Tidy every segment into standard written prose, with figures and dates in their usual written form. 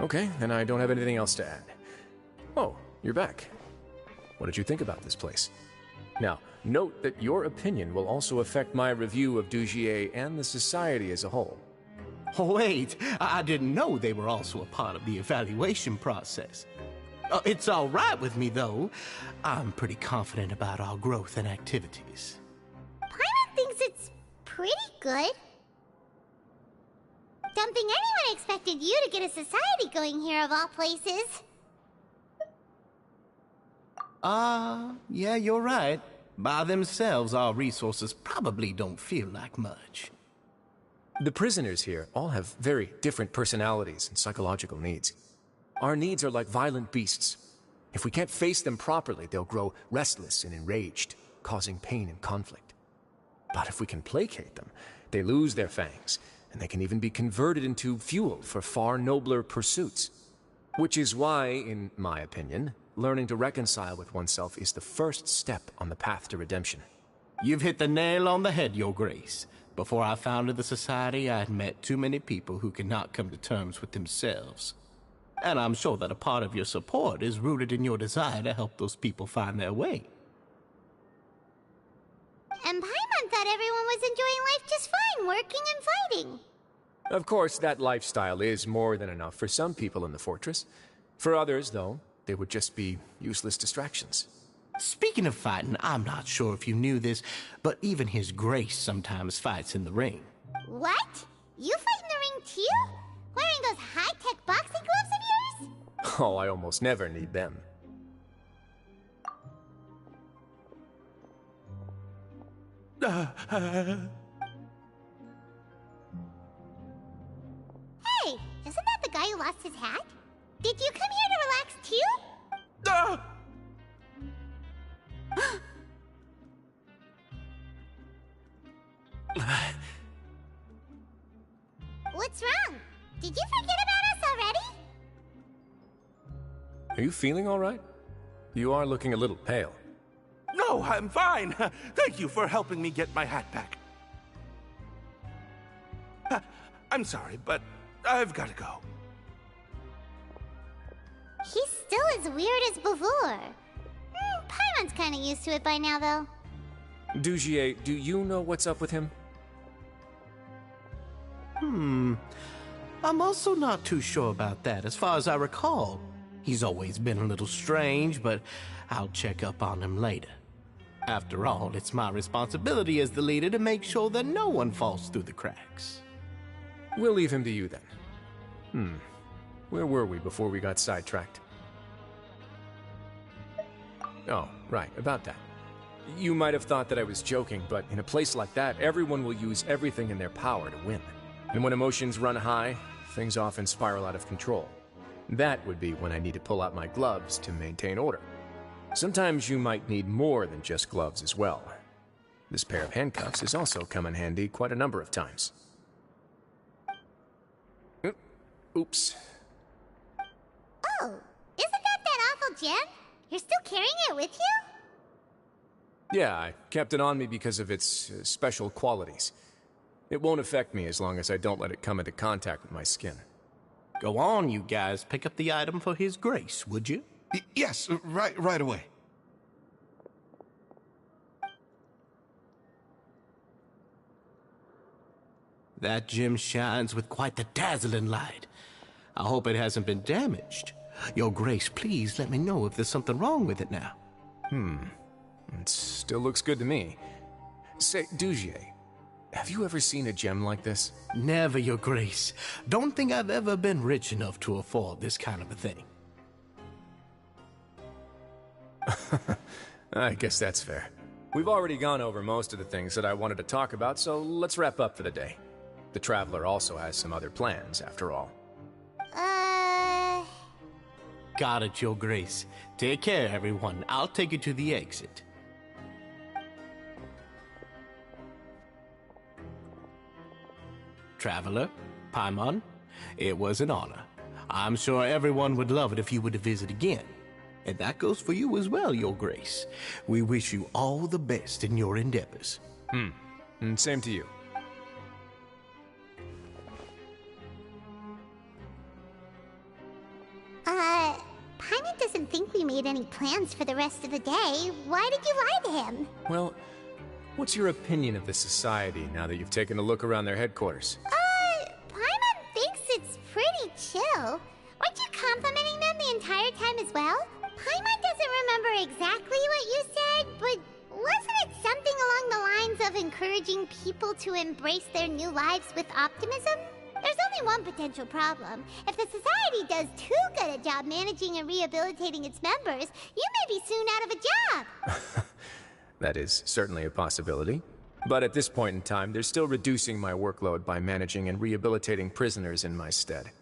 Okay, then I don't have anything else to add. Oh, you're back. What did you think about this place? Now, note that your opinion will also affect my review of Dugier and the society as a whole. Oh, wait, I didn't know they were also a part of the evaluation process. It's all right with me, though. I'm pretty confident about our growth and activities. Paimon thinks it's pretty good. Don't think anyone expected you to get a society going here of all places. Yeah, you're right. By themselves, our resources probably don't feel like much. The prisoners here all have very different personalities and psychological needs. Our needs are like violent beasts. If we can't face them properly, they'll grow restless and enraged, causing pain and conflict. But if we can placate them, they lose their fangs, and they can even be converted into fuel for far nobler pursuits. Which is why, in my opinion, learning to reconcile with oneself is the first step on the path to redemption. You've hit the nail on the head, Your Grace. Before I founded the Society, I had met too many people who could not come to terms with themselves. And I'm sure that a part of your support is rooted in your desire to help those people find their way. And Paimon thought everyone was enjoying life just fine, working and fighting. Of course, that lifestyle is more than enough for some people in the fortress. For others, though, they would just be useless distractions. Speaking of fighting, I'm not sure if you knew this, but even His Grace sometimes fights in the ring. What? You fight in the ring too? Wearing those high-tech boxing gloves of yours? Oh, I almost never need them. Hey, isn't that the guy who lost his hat? Did you come here to relax too? What's wrong? Did you forget about us already? Are you feeling all right? You are looking a little pale. No, I'm fine. Thank you for helping me get my hat back. I'm sorry, but I've got to go. He's still as weird as before. Paimon's kind of used to it by now, though. Dugier, do you know what's up with him? I'm also not too sure about that. As far as I recall, he's always been a little strange, but I'll check up on him later. After all, it's my responsibility as the leader to make sure that no one falls through the cracks. We'll leave him to you then. Where were we before we got sidetracked? Oh, right, about that. You might have thought that I was joking, but in a place like that, everyone will use everything in their power to win. And when emotions run high, things often spiral out of control. That would be when I need to pull out my gloves to maintain order. Sometimes you might need more than just gloves as well. This pair of handcuffs has also come in handy quite a number of times. Oops. Oh, isn't that awful gem? You're still carrying it with you? Yeah, I kept it on me because of its special qualities. It won't affect me as long as I don't let it come into contact with my skin. Go on, you guys. Pick up the item for His Grace, would you? Yes, right away. That gem shines with quite the dazzling light. I hope it hasn't been damaged. Your Grace, please let me know if there's something wrong with it now. It still looks good to me. Say, Dugier, have you ever seen a gem like this? Never, Your Grace. Don't think I've ever been rich enough to afford this kind of a thing. I guess that's fair. We've already gone over most of the things that I wanted to talk about, so let's wrap up for the day. The Traveler also has some other plans, after all. Got it, Your Grace. Take care, everyone. I'll take you to the exit. Traveler, Paimon, it was an honor. I'm sure everyone would love it if you were to visit again. And that goes for you as well, Your Grace. We wish you all the best in your endeavors. And same to you. think we made any plans for the rest of the day. Why did you lie to him? Well, what's your opinion of the society now that you've taken a look around their headquarters? Paimon thinks it's pretty chill. Weren't you complimenting them the entire time as well? Paimon doesn't remember exactly what you said, but wasn't it something along the lines of encouraging people to embrace their new lives with optimism? There's only one potential problem. If the society does too good a job managing and rehabilitating its members, you may be soon out of a job. That is certainly a possibility. But at this point in time, they're still reducing my workload by managing and rehabilitating prisoners in my stead.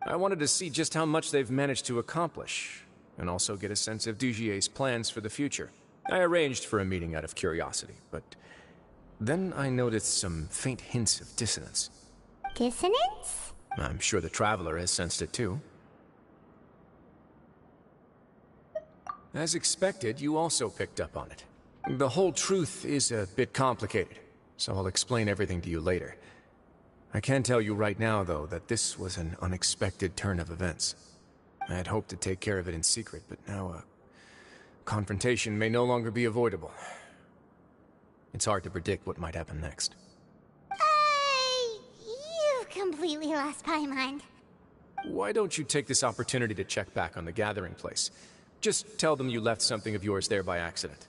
I wanted to see just how much they've managed to accomplish, and also get a sense of Dugier's plans for the future. I arranged for a meeting out of curiosity, but then I noticed some faint hints of dissonance. Dissonance? I'm sure the Traveler has sensed it too. As expected, you also picked up on it. The whole truth is a bit complicated, so I'll explain everything to you later. I can tell you right now, though, that this was an unexpected turn of events. I had hoped to take care of it in secret, but now a confrontation may no longer be avoidable. It's hard to predict what might happen next. You've completely lost my mind. Why don't you take this opportunity to check back on the gathering place? Just tell them you left something of yours there by accident.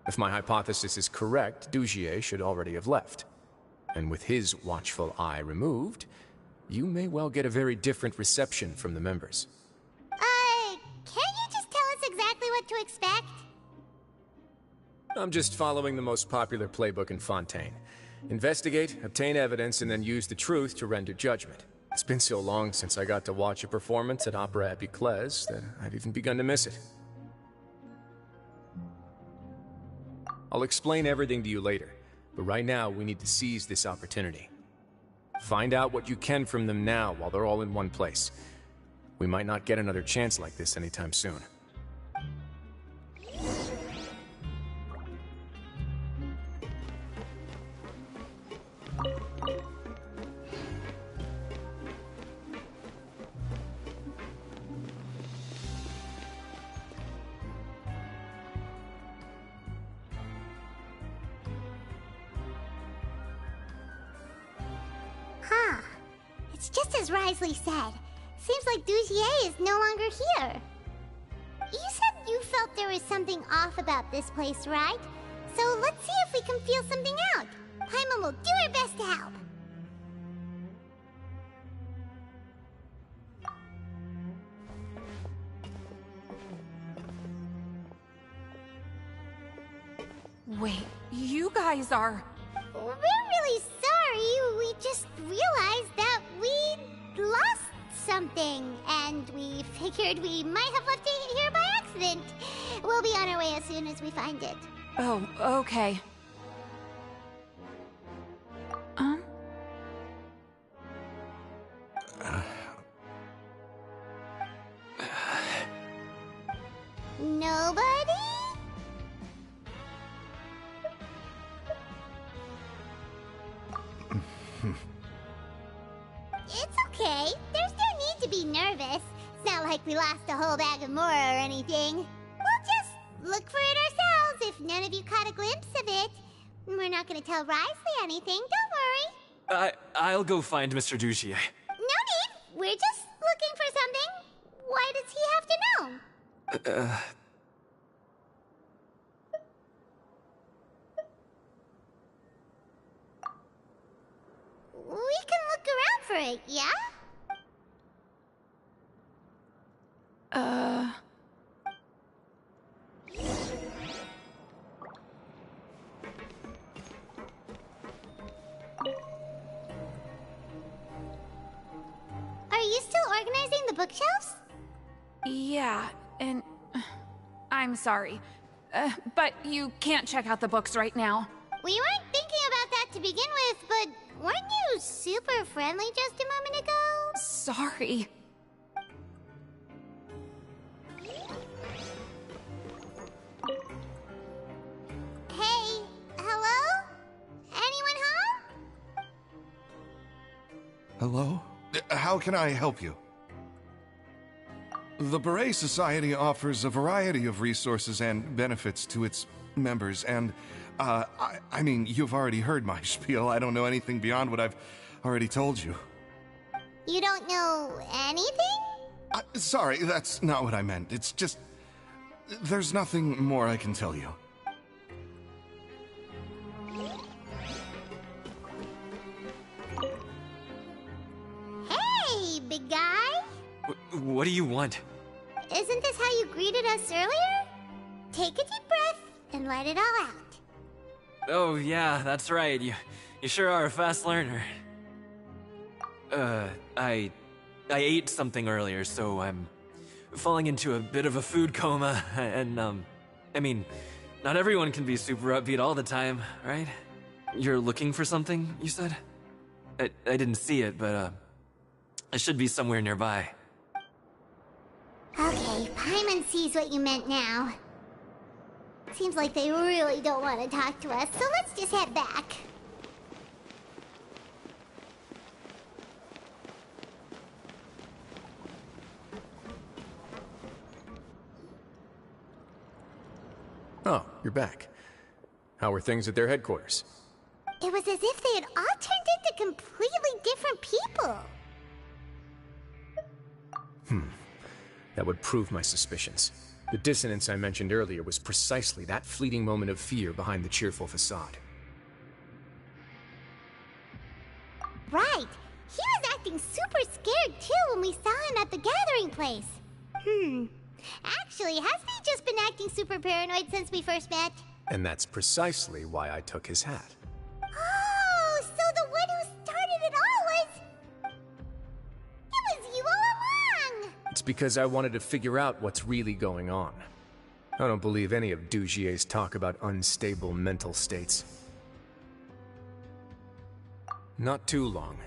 If my hypothesis is correct, Dugier should already have left. And with his watchful eye removed, you may well get a very different reception from the members. Can't you just tell us exactly what to expect? I'm just following the most popular playbook in Fontaine. Investigate, obtain evidence, and then use the truth to render judgment. It's been so long since I got to watch a performance at Opera Epiclese that I've even begun to miss it. I'll explain everything to you later, but right now we need to seize this opportunity. Find out what you can from them now while they're all in one place. We might not get another chance like this anytime soon. It's just as Risley said. Seems like Dugier is no longer here. You said you felt there was something off about this place, right? So let's see if we can feel something out. Paimon will do her best to help. Wait, you guys are... We're really sorry. We just realized that we lost something, and we figured we might have left it here by accident. We'll be on our way as soon as we find it. Oh, okay. Nobody? It's okay. There's no need to be nervous. It's not like we lost a whole bag of Mora or anything. We'll just look for it ourselves if none of you caught a glimpse of it. We're not gonna tell Risley anything, don't worry. I'll go find Mr. Dugier. No need. We're just looking for something. Why does he have to know? We can look around for it, yeah? Are you still organizing the bookshelves? Yeah, and... I'm sorry. But you can't check out the books right now. We weren't thinking about that to begin with, but weren't you super friendly just a moment ago? Sorry. Hey, hello? Anyone home? Hello? How can I help you? The Beret Society offers a variety of resources and benefits to its members, and, I mean, you've already heard my spiel. I don't know anything beyond what I've already told you. You don't know anything? Sorry, that's not what I meant. It's just... there's nothing more I can tell you. Hey, big guy! What do you want? Isn't this how you greeted us earlier? Take a deep breath and let it all out. Oh, yeah, that's right. You sure are a fast learner. I ate something earlier, so I'm falling into a bit of a food coma, and, I mean, not everyone can be super upbeat all the time, right? You're looking for something, you said? I didn't see it, but, it should be somewhere nearby. Okay, Paimon sees what you meant now. Seems like they really don't want to talk to us, so let's just head back. Oh, you're back. How were things at their headquarters? It was as if they had all turned into completely different people. That would prove my suspicions. The dissonance I mentioned earlier was precisely that fleeting moment of fear behind the cheerful facade. Right. He was acting super scared too when we saw him at the gathering place. Actually, hasn't he just been acting super paranoid since we first met? And that's precisely why I took his hat. Oh, so the one who started it all was... It was you all along! It's because I wanted to figure out what's really going on. I don't believe any of Dugier's talk about unstable mental states. Not too long.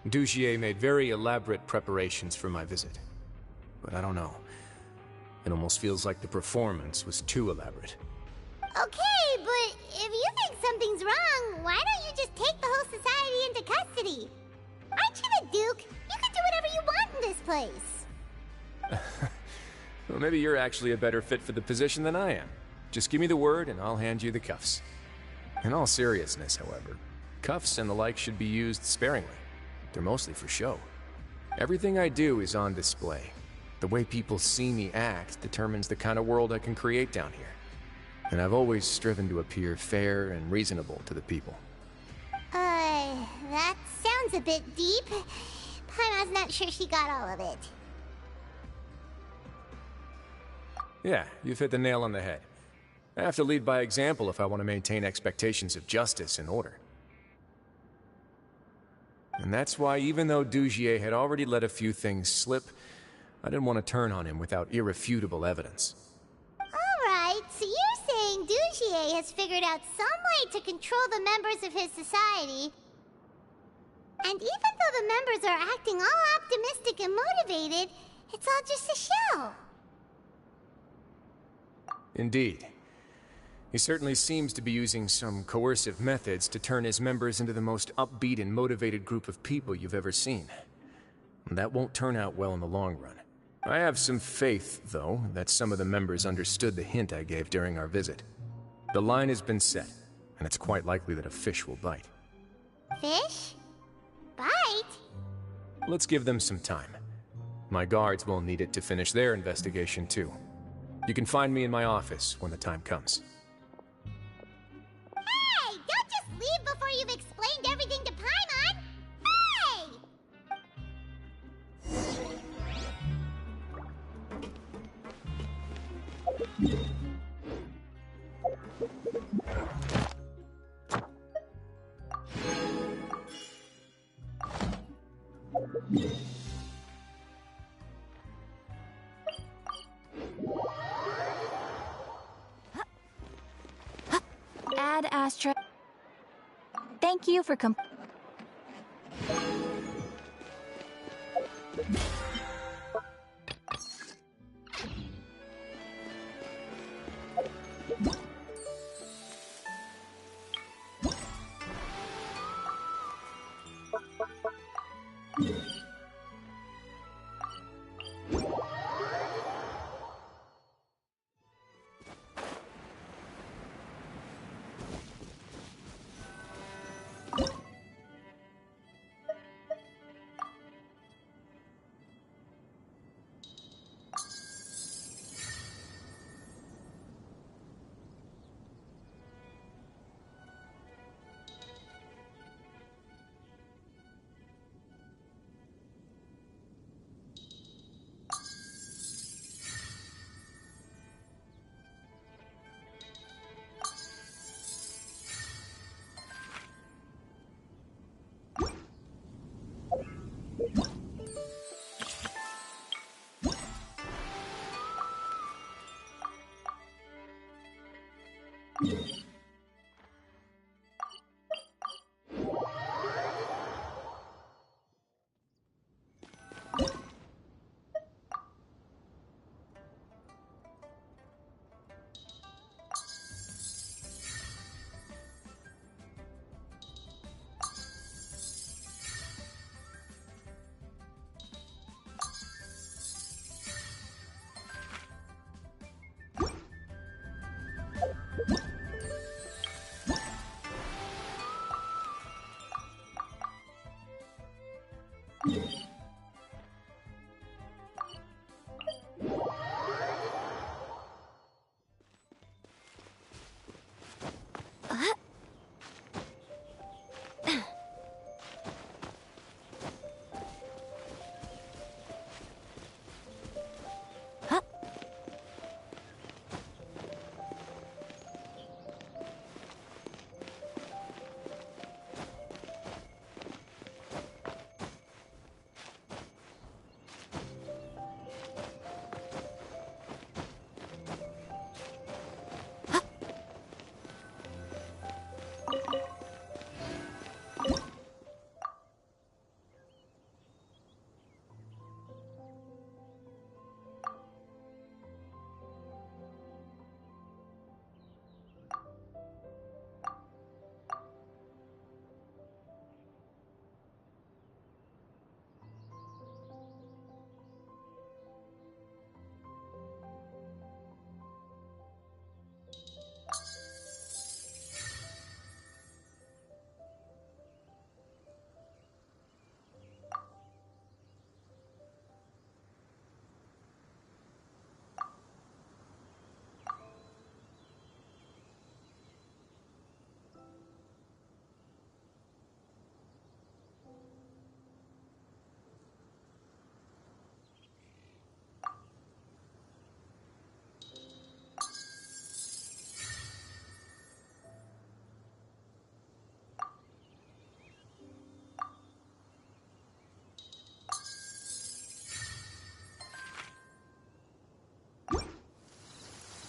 Dugier made very elaborate preparations for my visit. But I don't know. It almost feels like the performance was too elaborate. Okay, but if you think something's wrong, why don't you just take the whole society into custody? Aren't you the Duke? You can do whatever you want in this place. Well, maybe you're actually a better fit for the position than I am. Just give me the word and I'll hand you the cuffs. In all seriousness, however, cuffs and the like should be used sparingly. They're mostly for show. Everything I do is on display. The way people see me act determines the kind of world I can create down here. And I've always striven to appear fair and reasonable to the people. That sounds a bit deep. Paimon's not sure she got all of it. Yeah, you've hit the nail on the head. I have to lead by example if I want to maintain expectations of justice and order. And that's why, even though Dugier had already let a few things slip, I didn't want to turn on him without irrefutable evidence. Alright, so you're saying Dugier has figured out some way to control the members of his society. And even though the members are acting all optimistic and motivated, it's all just a show. Indeed. He certainly seems to be using some coercive methods to turn his members into the most upbeat and motivated group of people you've ever seen. And that won't turn out well in the long run. I have some faith, though, that some of the members understood the hint I gave during our visit. The line has been set, and it's quite likely that a fish will bite. Fish? Bite? Let's give them some time. My guards will need it to finish their investigation, too. You can find me in my office when the time comes. Hey! Don't just leave before you've explained everything to Paimon! Hey! Ad Astra. Thank you for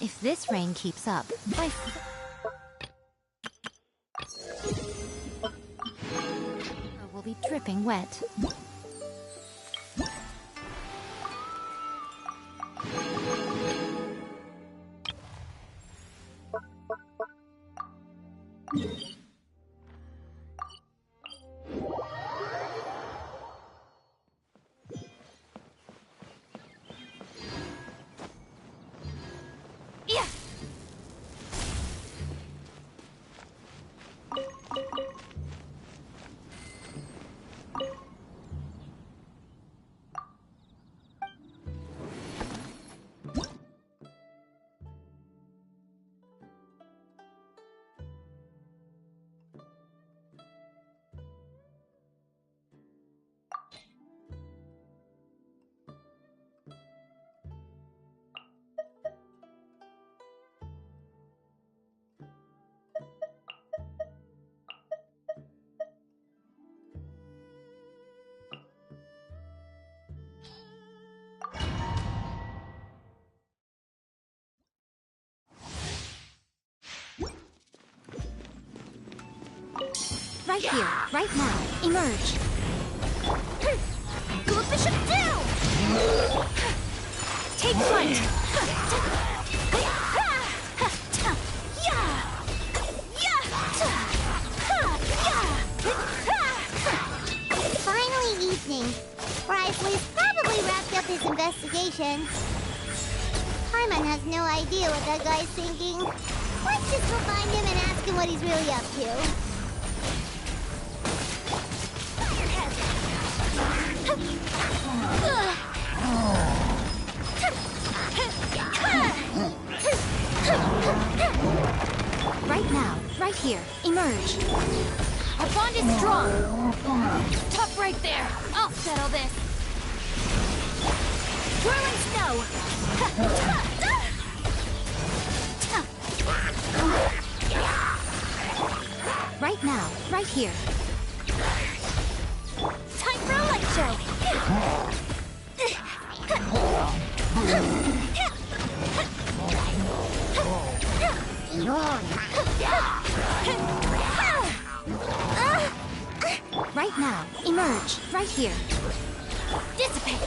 If this rain keeps up, I will be dripping wet. Right here, right now. Emerge. Goldfish of Dew! Take flight! Finally evening. Brysley's probably wrapped up his investigation. Paimon has no idea what that guy's thinking. Let's just go find him and ask him what he's really up to. Right now, right here. Emerge. Our bond is strong. Tough right there. I'll settle this. Whirling snow. Right now, right here. Time for a light show. Right now, emerge, right here. Dissipate.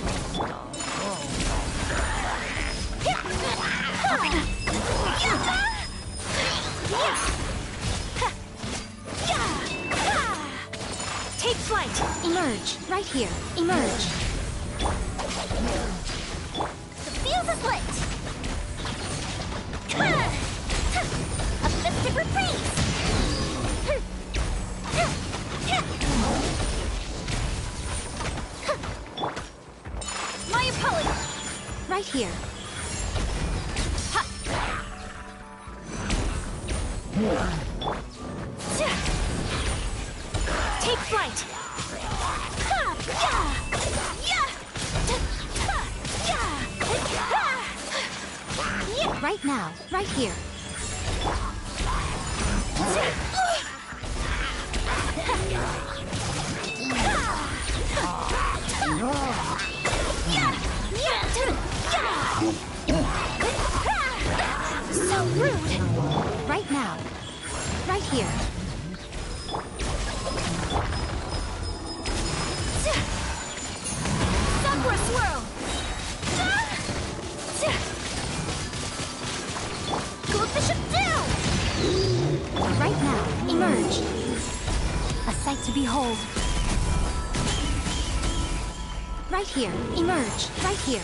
Take flight. Emerge, right here. Emerge. The fuse is lit. A festive reprise. My apologies. Right here. Take flight. Right now, right here. So rude. Right now, right here. Sakura swirl. Goldfish of Dew. Right now, emerge. A sight to behold. Right here, emerge. Right here.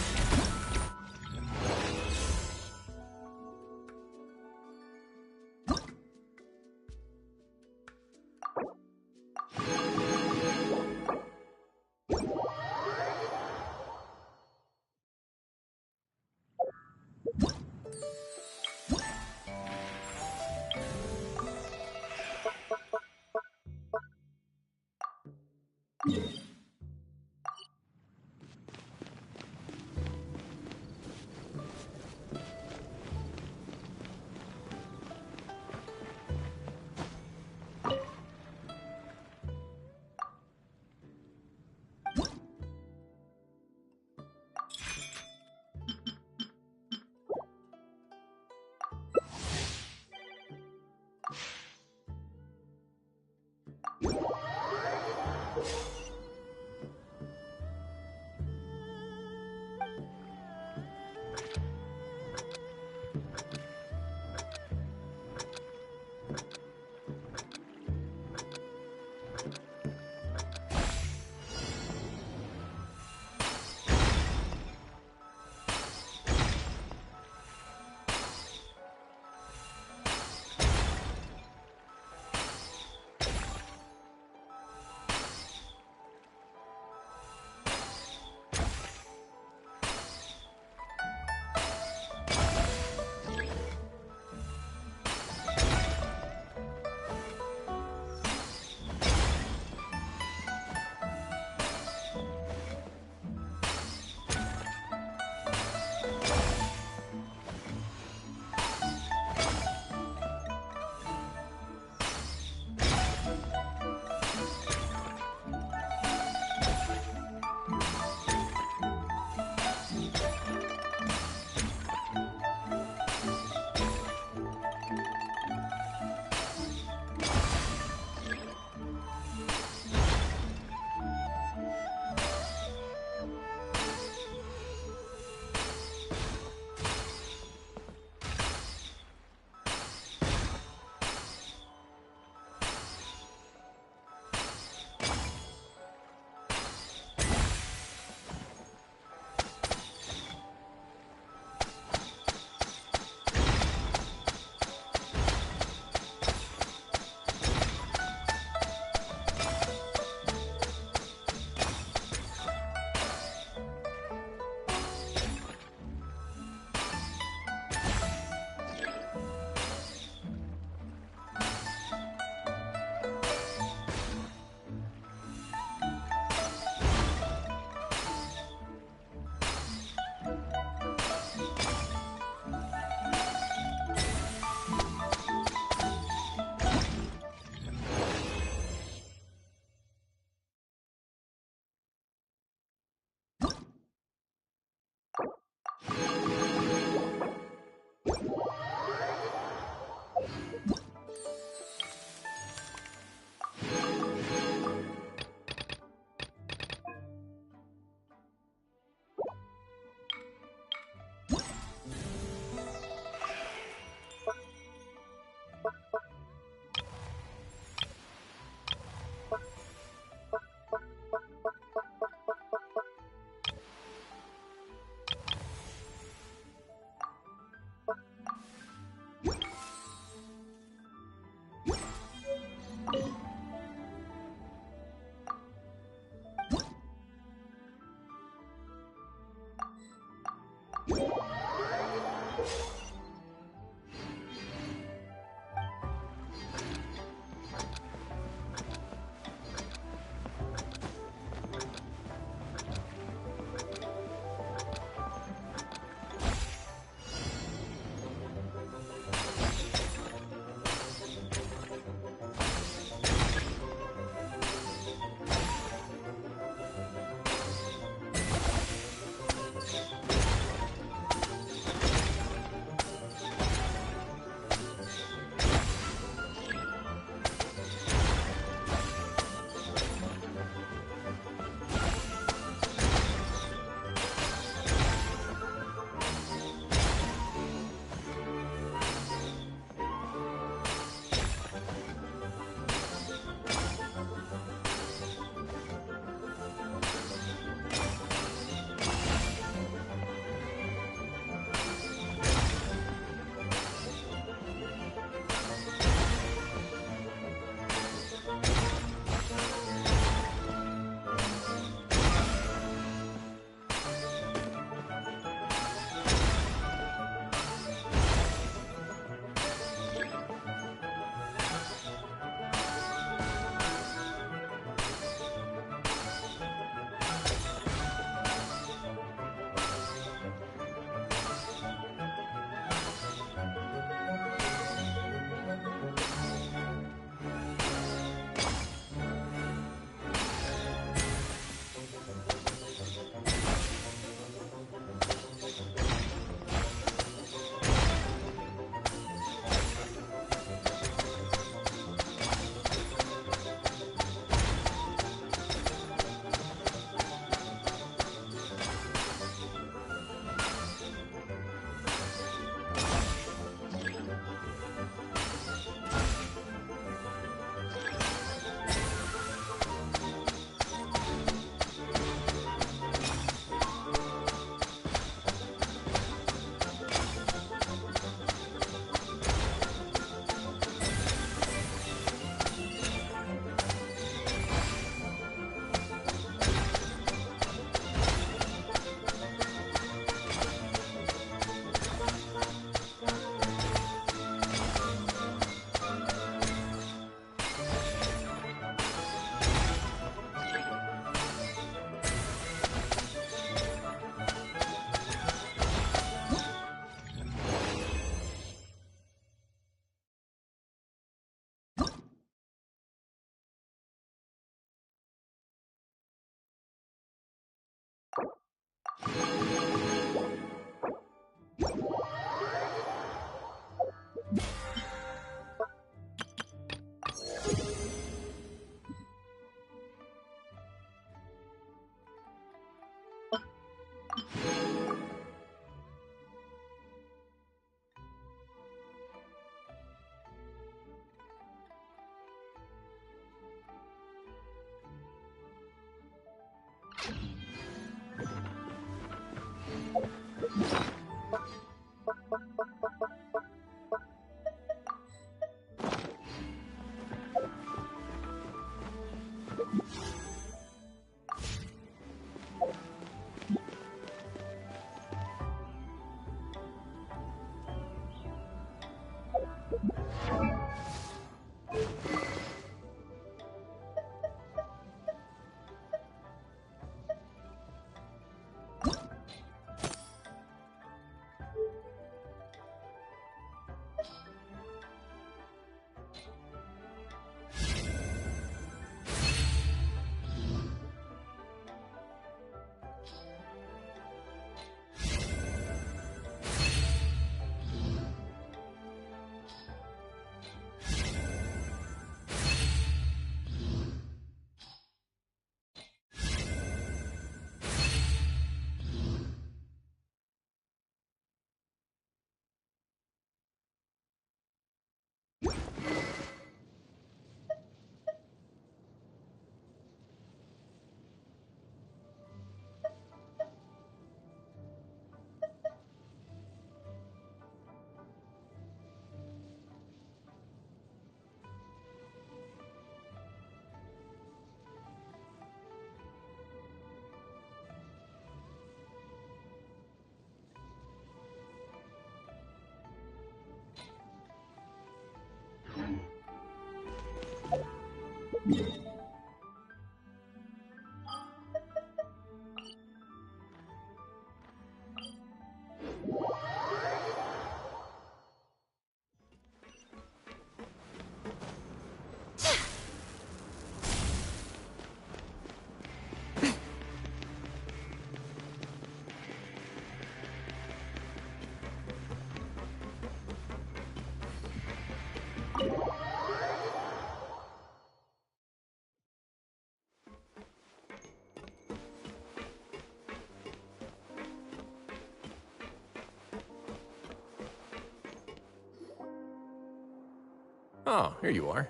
Oh, here you are.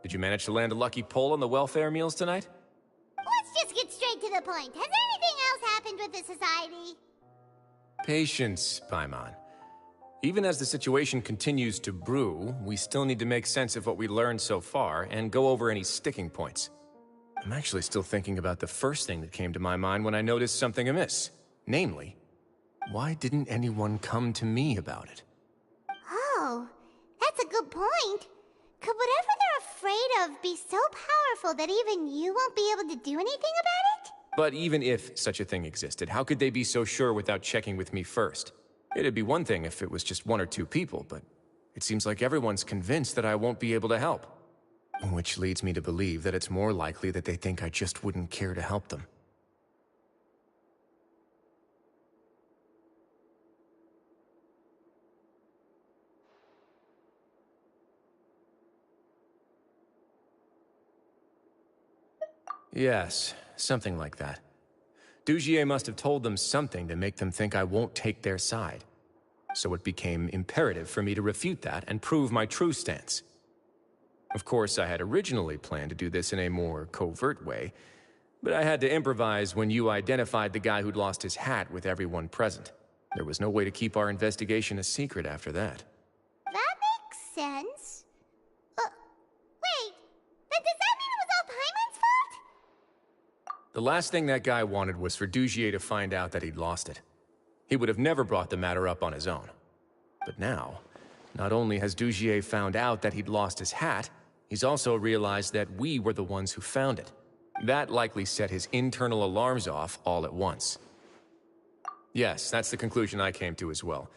Did you manage to land a lucky pull on the welfare meals tonight? Let's just get straight to the point. Has anything else happened with the society? Patience, Paimon. Even as the situation continues to brew, we still need to make sense of what we learned so far and go over any sticking points. I'm actually still thinking about the first thing that came to my mind when I noticed something amiss. Namely, why didn't anyone come to me about it? Oh, that's a good point. Could whatever they're afraid of be so powerful that even you won't be able to do anything about it? But even if such a thing existed, how could they be so sure without checking with me first? It'd be one thing if it was just one or two people, but it seems like everyone's convinced that I won't be able to help. Which leads me to believe that it's more likely that they think I just wouldn't care to help them. Yes, something like that. Dugier must have told them something to make them think I won't take their side. So it became imperative for me to refute that and prove my true stance. Of course, I had originally planned to do this in a more covert way, but I had to improvise when you identified the guy who'd lost his hat with everyone present. There was no way to keep our investigation a secret after that. That makes sense. Wait, then does that mean it was all Paimon's fault? The last thing that guy wanted was for Dugier to find out that he'd lost it. He would have never brought the matter up on his own. But now, not only has Dugier found out that he'd lost his hat, he's also realized that we were the ones who found it. That likely set his internal alarms off all at once. Yes, that's the conclusion I came to as well.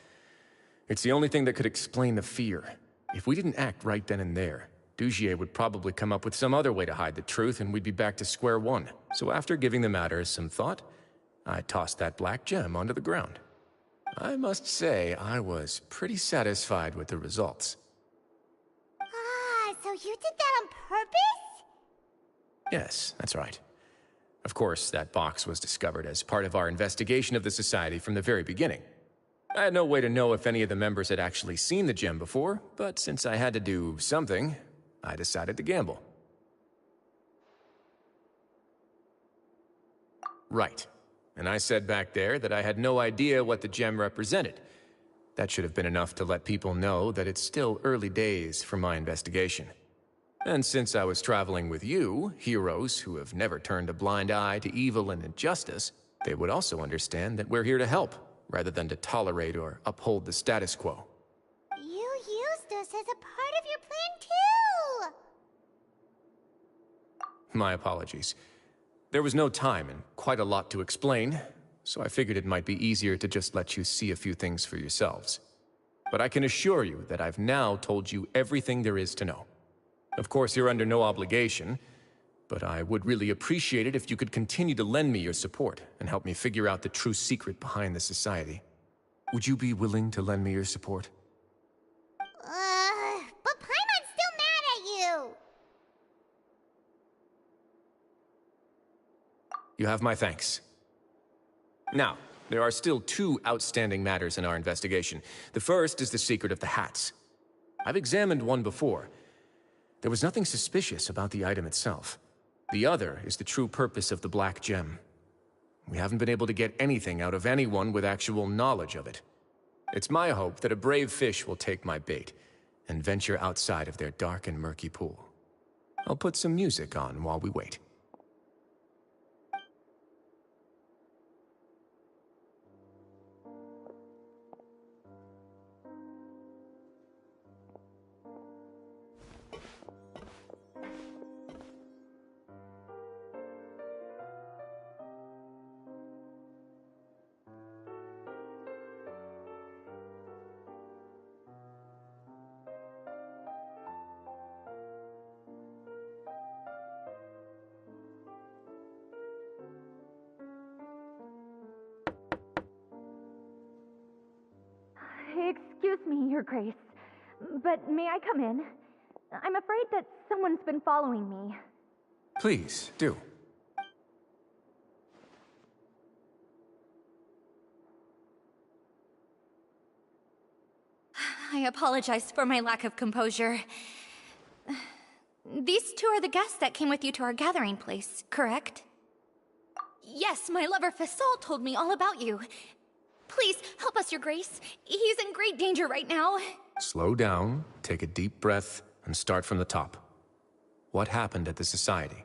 It's the only thing that could explain the fear. If we didn't act right then and there, Dugier would probably come up with some other way to hide the truth and we'd be back to square one. So after giving the matter some thought, I tossed that black gem onto the ground. I must say, I was pretty satisfied with the results. Ah, so you did that on purpose? Yes, that's right. Of course, that box was discovered as part of our investigation of the Society from the very beginning. I had no way to know if any of the members had actually seen the gem before, but since I had to do something, I decided to gamble. Right. And I said back there that I had no idea what the gem represented. That should have been enough to let people know that it's still early days for my investigation. And since I was traveling with you, heroes who have never turned a blind eye to evil and injustice, they would also understand that we're here to help, rather than to tolerate or uphold the status quo. You used us as a part of your plan too! My apologies. There was no time and quite a lot to explain, so I figured it might be easier to just let you see a few things for yourselves. But I can assure you that I've now told you everything there is to know. Of course, you're under no obligation, but I would really appreciate it if you could continue to lend me your support and help me figure out the true secret behind the Society. Would you be willing to lend me your support? But Paimon's still mad at you! You have my thanks. Now, there are still two outstanding matters in our investigation. The first is the secret of the hats. I've examined one before. There was nothing suspicious about the item itself. The other is the true purpose of the black gem. We haven't been able to get anything out of anyone with actual knowledge of it. It's my hope that a brave fish will take my bait and venture outside of their dark and murky pool. I'll put some music on while we wait. Excuse me, Your Grace, but may I come in? I'm afraid that someone's been following me. Please, do. I apologize for my lack of composure. These two are the guests that came with you to our gathering place, correct? Yes, my lover Fasol told me all about you. Please, help us, Your Grace. He's in great danger right now. Slow down, take a deep breath, and start from the top. What happened at the Society?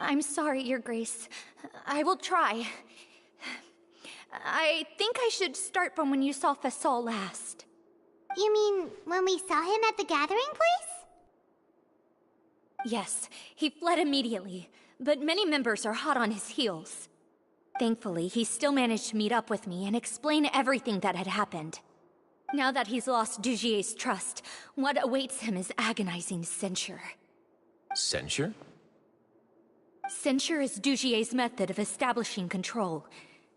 I'm sorry, Your Grace. I will try. I think I should start from when you saw Fasol last. You mean when we saw him at the gathering place? Yes, he fled immediately, but many members are hot on his heels. Thankfully, he still managed to meet up with me and explain everything that had happened. Now that he's lost Dugier's trust, what awaits him is agonizing censure. Censure? Censure is Dugier's method of establishing control,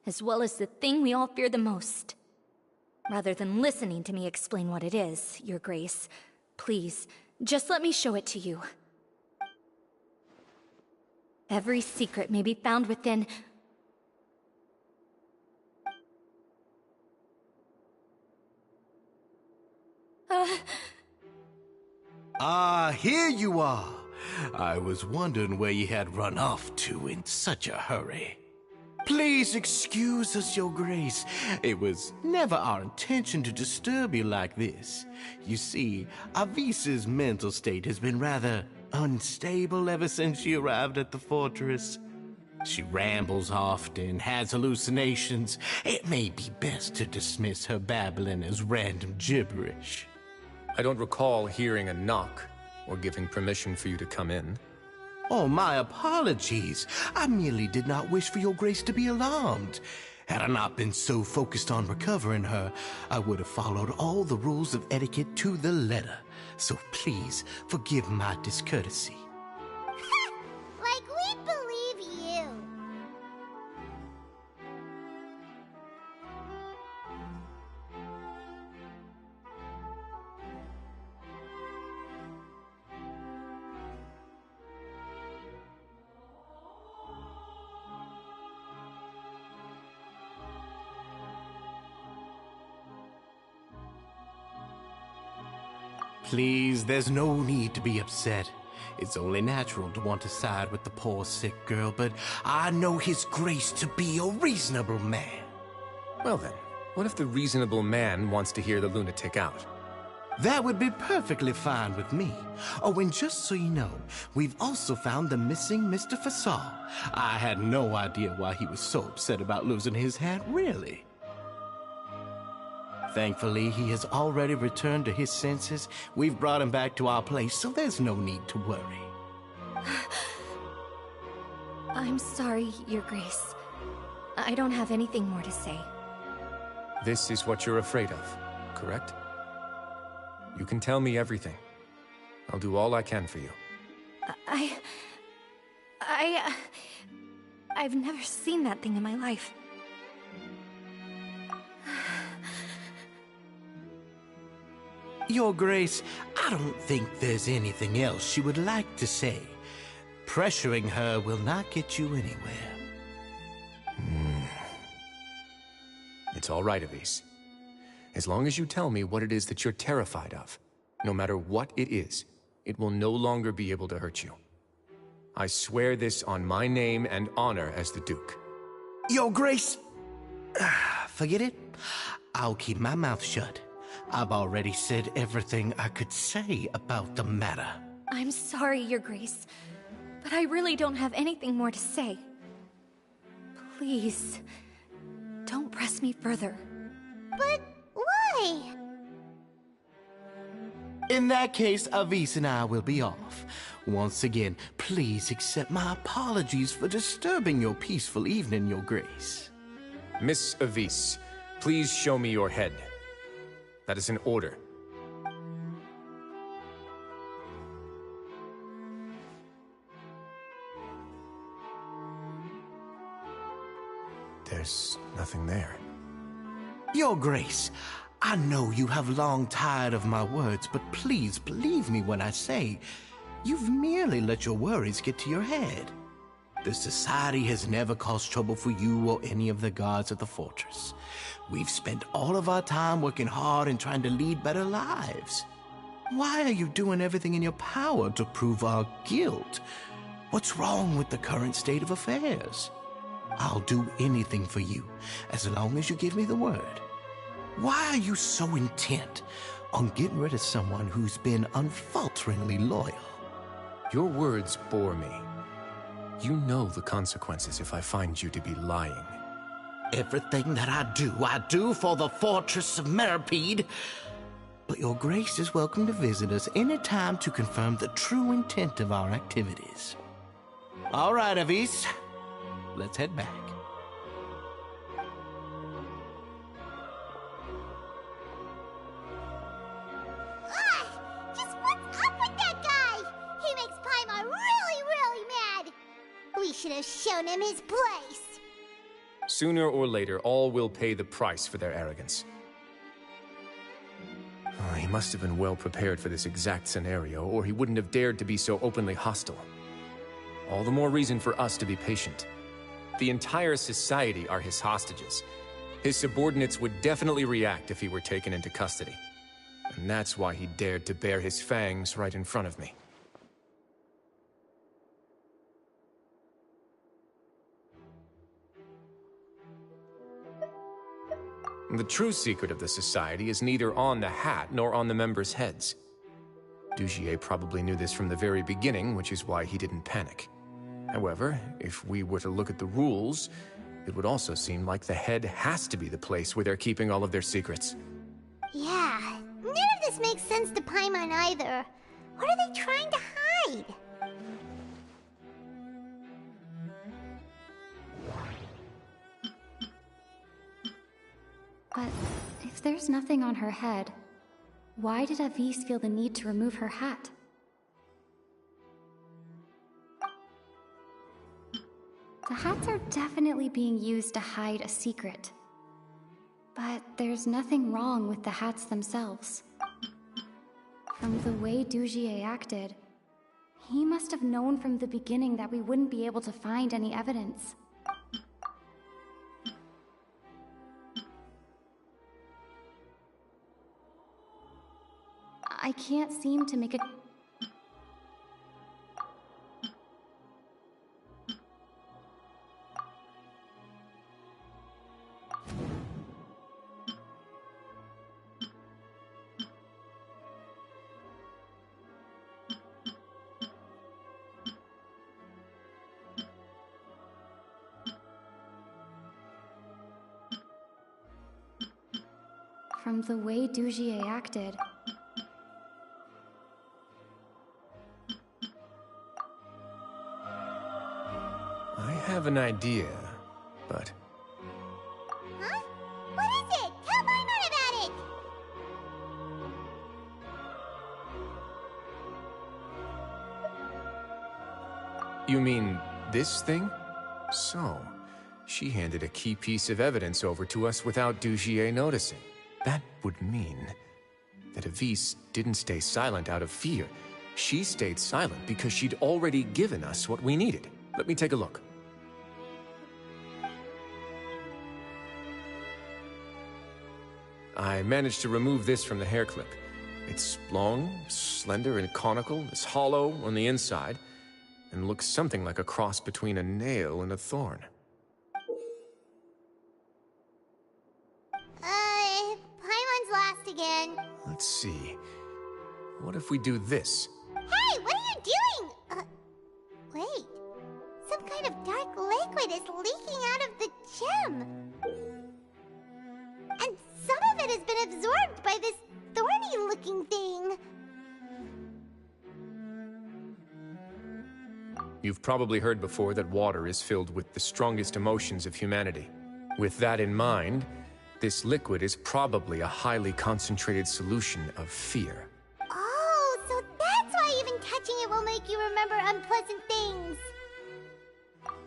as well as the thing we all fear the most. Rather than listening to me explain what it is, Your Grace, please, just let me show it to you. Every secret may be found within... Here you are. I was wondering where you had run off to in such a hurry. Please excuse us, Your Grace. It was never our intention to disturb you like this. You see, Avisa's mental state has been rather unstable ever since she arrived at the fortress. She rambles often, has hallucinations. It may be best to dismiss her babbling as random gibberish. I don't recall hearing a knock or giving permission for you to come in. Oh, my apologies. I merely did not wish for Your Grace to be alarmed. Had I not been so focused on recovering her, I would have followed all the rules of etiquette to the letter. So please, forgive my discourtesy. Like we believe you. Please, there's no need to be upset. It's only natural to want to side with the poor sick girl, but I know His Grace to be a reasonable man. Well then, what if the reasonable man wants to hear the lunatic out? That would be perfectly fine with me. Oh, and just so you know, we've also found the missing Mr. Fasol. I had no idea why he was so upset about losing his hat, really. Thankfully, he has already returned to his senses. We've brought him back to our place, so there's no need to worry. I'm sorry, Your Grace. I don't have anything more to say. This is what you're afraid of, correct? You can tell me everything. I'll do all I can for you. I've never seen that thing in my life. Your Grace, I don't think there's anything else she would like to say. Pressuring her will not get you anywhere. It's all right, Avise. As long as you tell me what it is that you're terrified of, no matter what it is, it will no longer be able to hurt you. I swear this on my name and honor as the Duke. Your Grace! Forget it. I'll keep my mouth shut. I've already said everything I could say about the matter. I'm sorry, Your Grace, but I really don't have anything more to say. Please, don't press me further. But why? In that case, Avise and I will be off. Once again, please accept my apologies for disturbing your peaceful evening, Your Grace. Miss Avise, please show me your head. That is an order. There's nothing there. Your Grace, I know you have long tired of my words, but please believe me when I say you've merely let your worries get to your head. The Society has never caused trouble for you or any of the guards at the fortress. We've spent all of our time working hard and trying to lead better lives. Why are you doing everything in your power to prove our guilt? What's wrong with the current state of affairs? I'll do anything for you, as long as you give me the word. Why are you so intent on getting rid of someone who's been unfalteringly loyal? Your words bore me. You know the consequences if I find you to be lying. Everything that I do for the Fortress of Meripede. But your grace is welcome to visit us any time to confirm the true intent of our activities. All right, Avis. Let's head back. Just what's up with that guy? He makes Paimon really, really mad. We should have shown him his place. Sooner or later, all will pay the price for their arrogance. Oh, he must have been well prepared for this exact scenario, or he wouldn't have dared to be so openly hostile. All the more reason for us to be patient. The entire society are his hostages. His subordinates would definitely react if he were taken into custody. And that's why he dared to bare his fangs right in front of me. The true secret of the society is neither on the hat nor on the members' heads. Dugier probably knew this from the very beginning, which is why he didn't panic. However, if we were to look at the rules, it would also seem like the head has to be the place where they're keeping all of their secrets. Yeah, none of this makes sense to Paimon either. What are they trying to hide? But if there's nothing on her head, why did Avis feel the need to remove her hat? The hats are definitely being used to hide a secret. But there's nothing wrong with the hats themselves. From the way Dugier acted, he must have known from the beginning that we wouldn't be able to find any evidence. I can't seem to make it... From the way Dugier acted... I have an idea, but... Huh? What is it? Tell Paimon about it! You mean this thing? So, she handed a key piece of evidence over to us without Dugier noticing. That would mean that Avis didn't stay silent out of fear. She stayed silent because she'd already given us what we needed. Let me take a look. I managed to remove this from the hair clip. It's long, slender, and conical, it's hollow on the inside, and looks something like a cross between a nail and a thorn. Paimon's lost again. Let's see. What if we do this? Hey, what are you doing? Wait. Some kind of dark liquid is leaking out of the gem. And some of it has been absorbed by this thorny-looking thing. You've probably heard before that water is filled with the strongest emotions of humanity. With that in mind, this liquid is probably a highly concentrated solution of fear. Oh, so that's why even touching it will make you remember unpleasant things.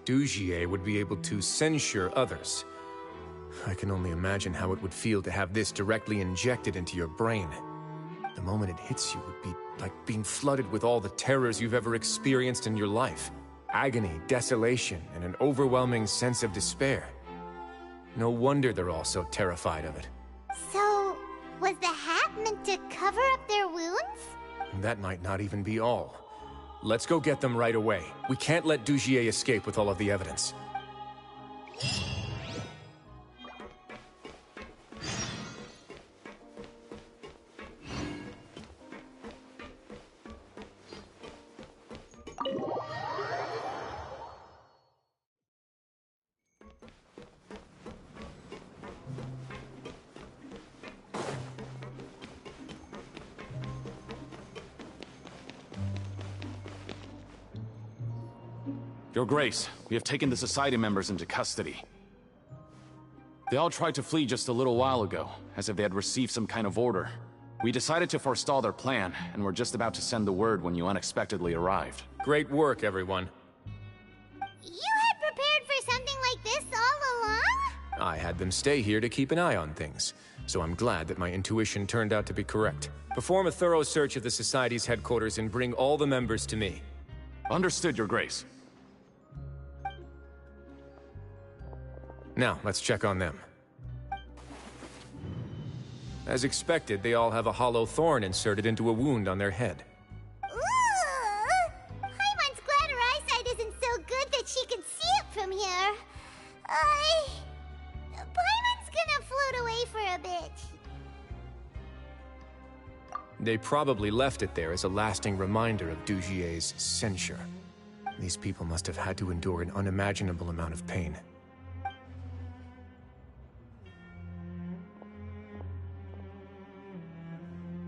Dugier would be able to censure others. I can only imagine how it would feel to have this directly injected into your brain. The moment it hits you would be like being flooded with all the terrors you've ever experienced in your life. Agony, desolation, and an overwhelming sense of despair. No wonder they're all so terrified of it. So, was the hat meant to cover up their wounds? That might not even be all. Let's go get them right away. We can't let Dugier escape with all of the evidence. Your Grace, we have taken the Society members into custody. They all tried to flee just a little while ago, as if they had received some kind of order. We decided to forestall their plan, and were just about to send the word when you unexpectedly arrived. Great work, everyone. You had prepared for something like this all along? I had them stay here to keep an eye on things, so I'm glad that my intuition turned out to be correct. Perform a thorough search of the Society's headquarters and bring all the members to me. Understood, Your Grace. Now, let's check on them. As expected, they all have a hollow thorn inserted into a wound on their head. Ooh! Paimon's glad her eyesight isn't so good that she can see it from here. Paimon's gonna float away for a bit. They probably left it there as a lasting reminder of Dugier's censure. These people must have had to endure an unimaginable amount of pain.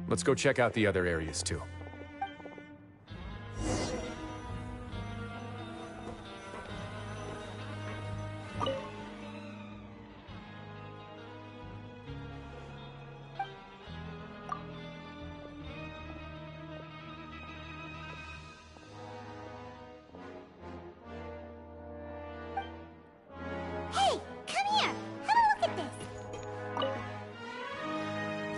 Let's go check out the other areas, too. Hey, come here! Have a look at this!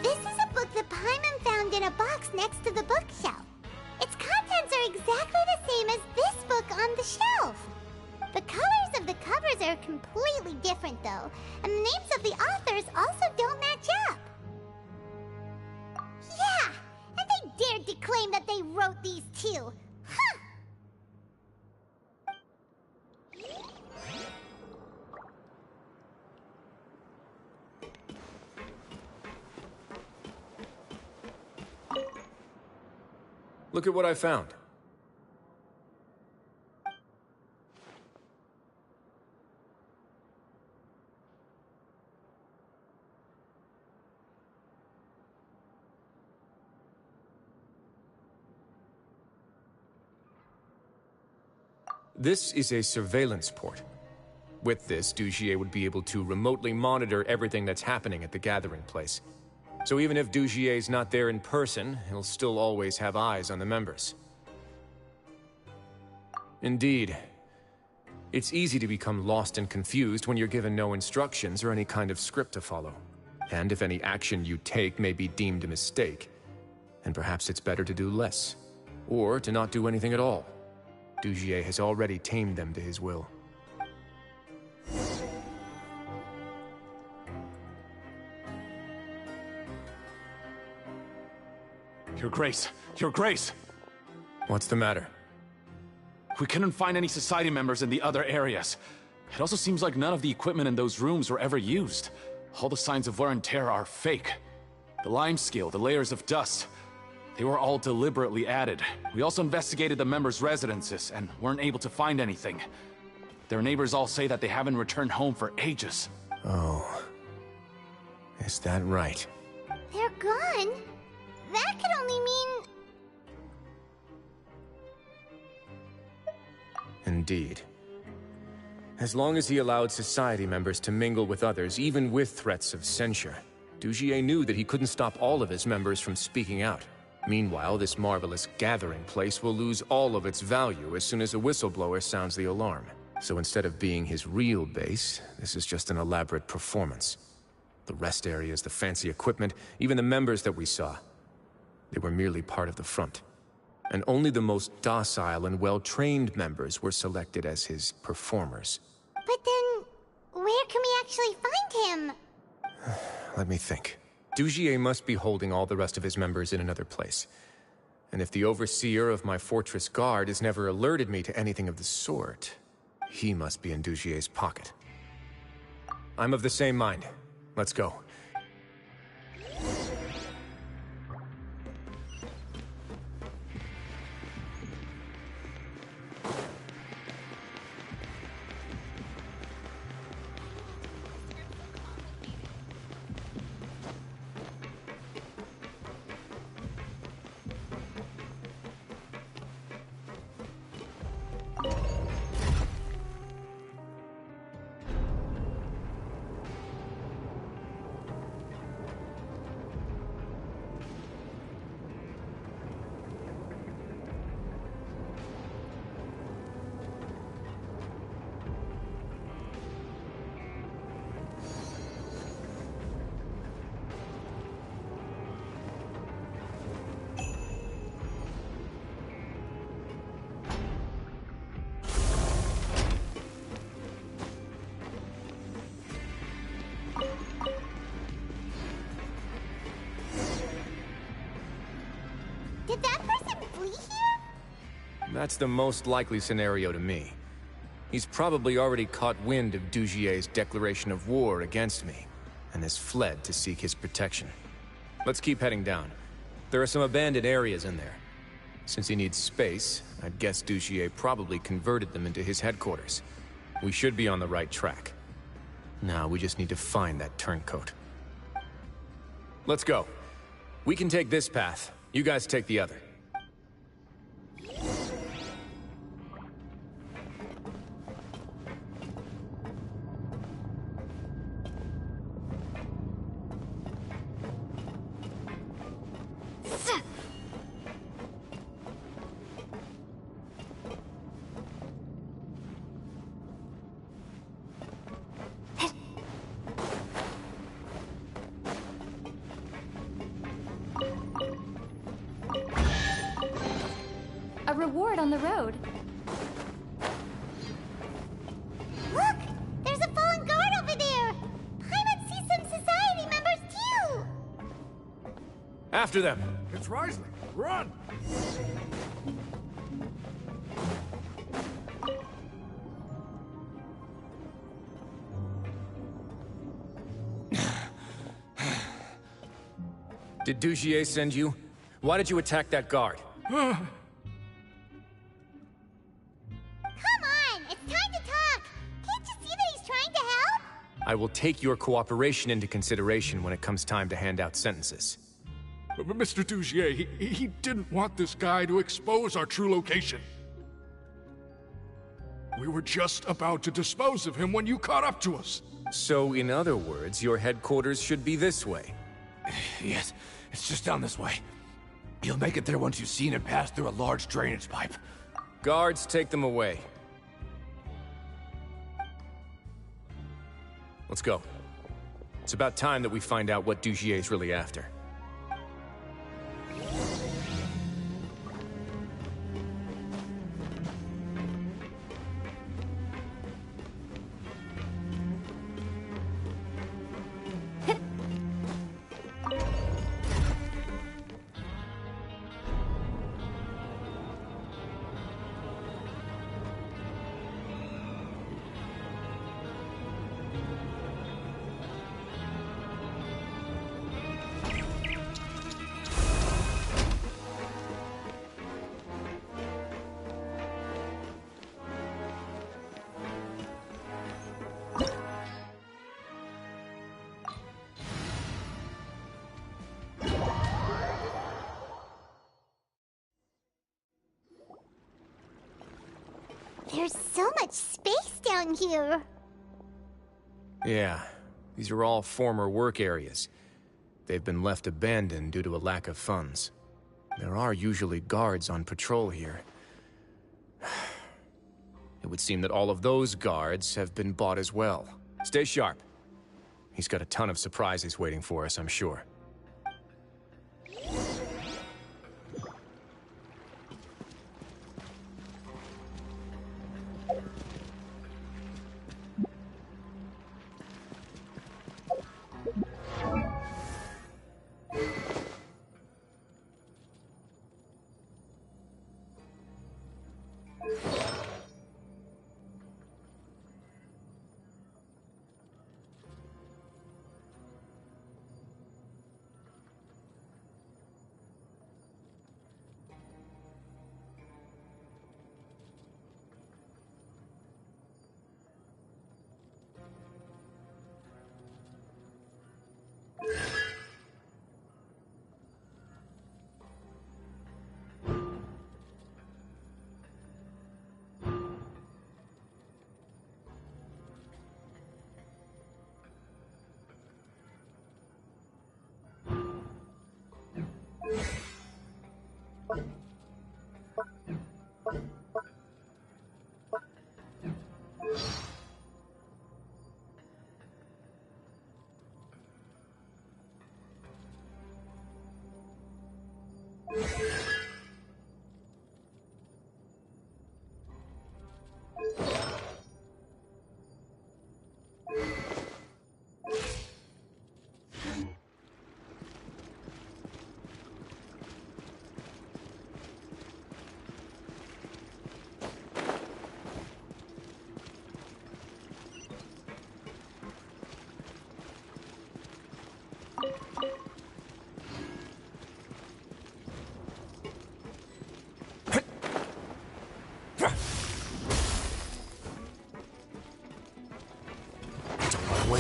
This is a book that Paimon found in a box next to the bookshelf. Its contents are exactly the same as this book on the shelf. The colors of the covers are completely different, though, and the names of the authors also don't match up. Yeah, and they dared to claim that they wrote these too. Huh! Look at what I found. This is a surveillance port. With this, Dugier would be able to remotely monitor everything that's happening at the gathering place. So even if Dugier's not there in person, he'll still always have eyes on the members. Indeed. It's easy to become lost and confused when you're given no instructions or any kind of script to follow. And if any action you take may be deemed a mistake, then perhaps it's better to do less. Or to not do anything at all. Dugier has already tamed them to his will. Your Grace! Your Grace! What's the matter? We couldn't find any Society members in the other areas. It also seems like none of the equipment in those rooms were ever used. All the signs of wear and tear are fake. The lime scale, the layers of dust, they were all deliberately added. We also investigated the members' residences and weren't able to find anything. Their neighbors all say that they haven't returned home for ages. Oh. Is that right? They're gone? That could only mean... Indeed. As long as he allowed Society members to mingle with others, even with threats of censure, Dugier knew that he couldn't stop all of his members from speaking out. Meanwhile, this marvelous gathering place will lose all of its value as soon as a whistleblower sounds the alarm. So instead of being his real base, this is just an elaborate performance. The rest areas, the fancy equipment, even the members that we saw, they were merely part of the front. And only the most docile and well-trained members were selected as his performers. But then, where can we actually find him? Let me think. Dugier must be holding all the rest of his members in another place. And if the overseer of my fortress guard has never alerted me to anything of the sort, he must be in Dugier's pocket. I'm of the same mind. Let's go. That's the most likely scenario to me. He's probably already caught wind of Dugier's declaration of war against me, and has fled to seek his protection. Let's keep heading down. There are some abandoned areas in there. Since he needs space, I'd guess Dugier probably converted them into his headquarters. We should be on the right track. Now we just need to find that turncoat. Let's go. We can take this path. You guys take the other. A reward on the road. Look! There's a fallen guard over there! Paimon sees some society members too! After them! It's Risley! Run! Did Dugier send you? Why did you attack that guard? Come on! It's time to talk! Can't you see that he's trying to help? I will take your cooperation into consideration when it comes time to hand out sentences. But Mr. Dugier, he didn't want this guy to expose our true location. We were just about to dispose of him when you caught up to us. So, in other words, your headquarters should be this way. Yes, it's just down this way. You'll make it there once you've seen it pass through a large drainage pipe. Guards, take them away. Let's go. It's about time that we find out what Dugier's really after. There's so much space down here. Yeah, these are all former work areas. They've been left abandoned due to a lack of funds. There are usually guards on patrol here. It would seem that all of those guards have been bought as well. Stay sharp. He's got a ton of surprises waiting for us, I'm sure.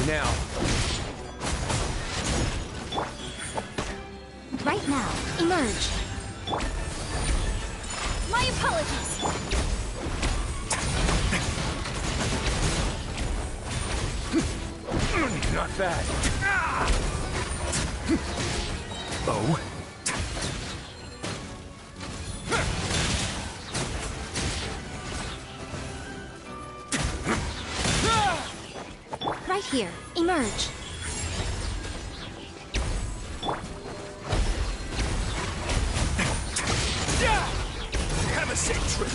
Now. Right now, emerge. My apologies. Not bad. Oh. Right here, emerge. Have a safe trip.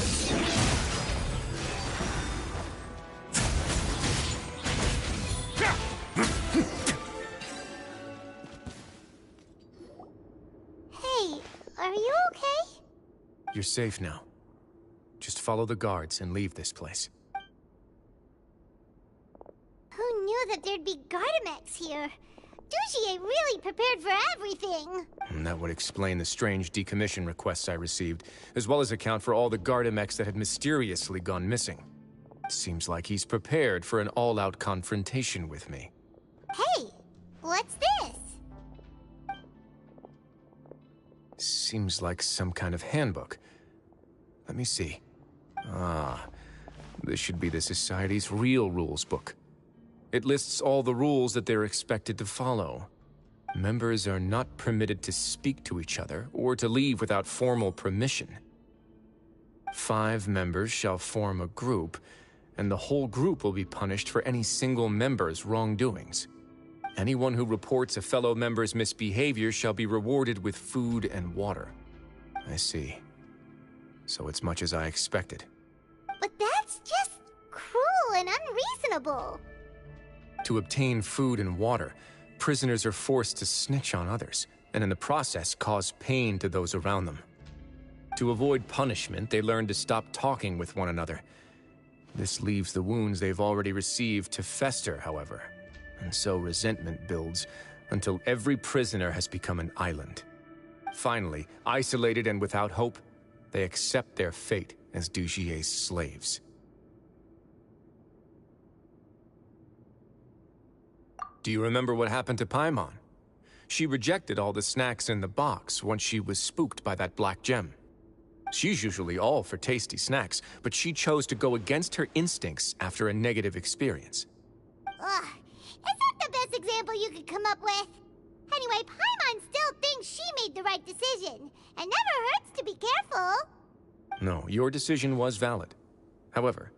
Hey, are you okay? You're safe now. Just follow the guards and leave this place. Who knew that there'd be Gardamex here? Dugier really prepared for everything. And that would explain the strange decommission requests I received, as well as account for all the Gardamex that had mysteriously gone missing. Seems like he's prepared for an all-out confrontation with me. Hey, what's this? Seems like some kind of handbook. Let me see. Ah, this should be the Society's real rules book. It lists all the rules that they're expected to follow. Members are not permitted to speak to each other or to leave without formal permission. 5 members shall form a group, and the whole group will be punished for any single member's wrongdoings. Anyone who reports a fellow member's misbehavior shall be rewarded with food and water. I see. So it's much as I expected. But that's just cruel and unreasonable. To obtain food and water, prisoners are forced to snitch on others, and in the process cause pain to those around them. To avoid punishment, they learn to stop talking with one another. This leaves the wounds they've already received to fester, however, and so resentment builds until every prisoner has become an island. Finally, isolated and without hope, they accept their fate as Dugier's slaves. Do you remember what happened to Paimon? She rejected all the snacks in the box once she was spooked by that black gem. She's usually all for tasty snacks, but she chose to go against her instincts after a negative experience. Ugh, is that the best example you could come up with? Anyway, Paimon still thinks she made the right decision. It never hurts to be careful. No, your decision was valid. However,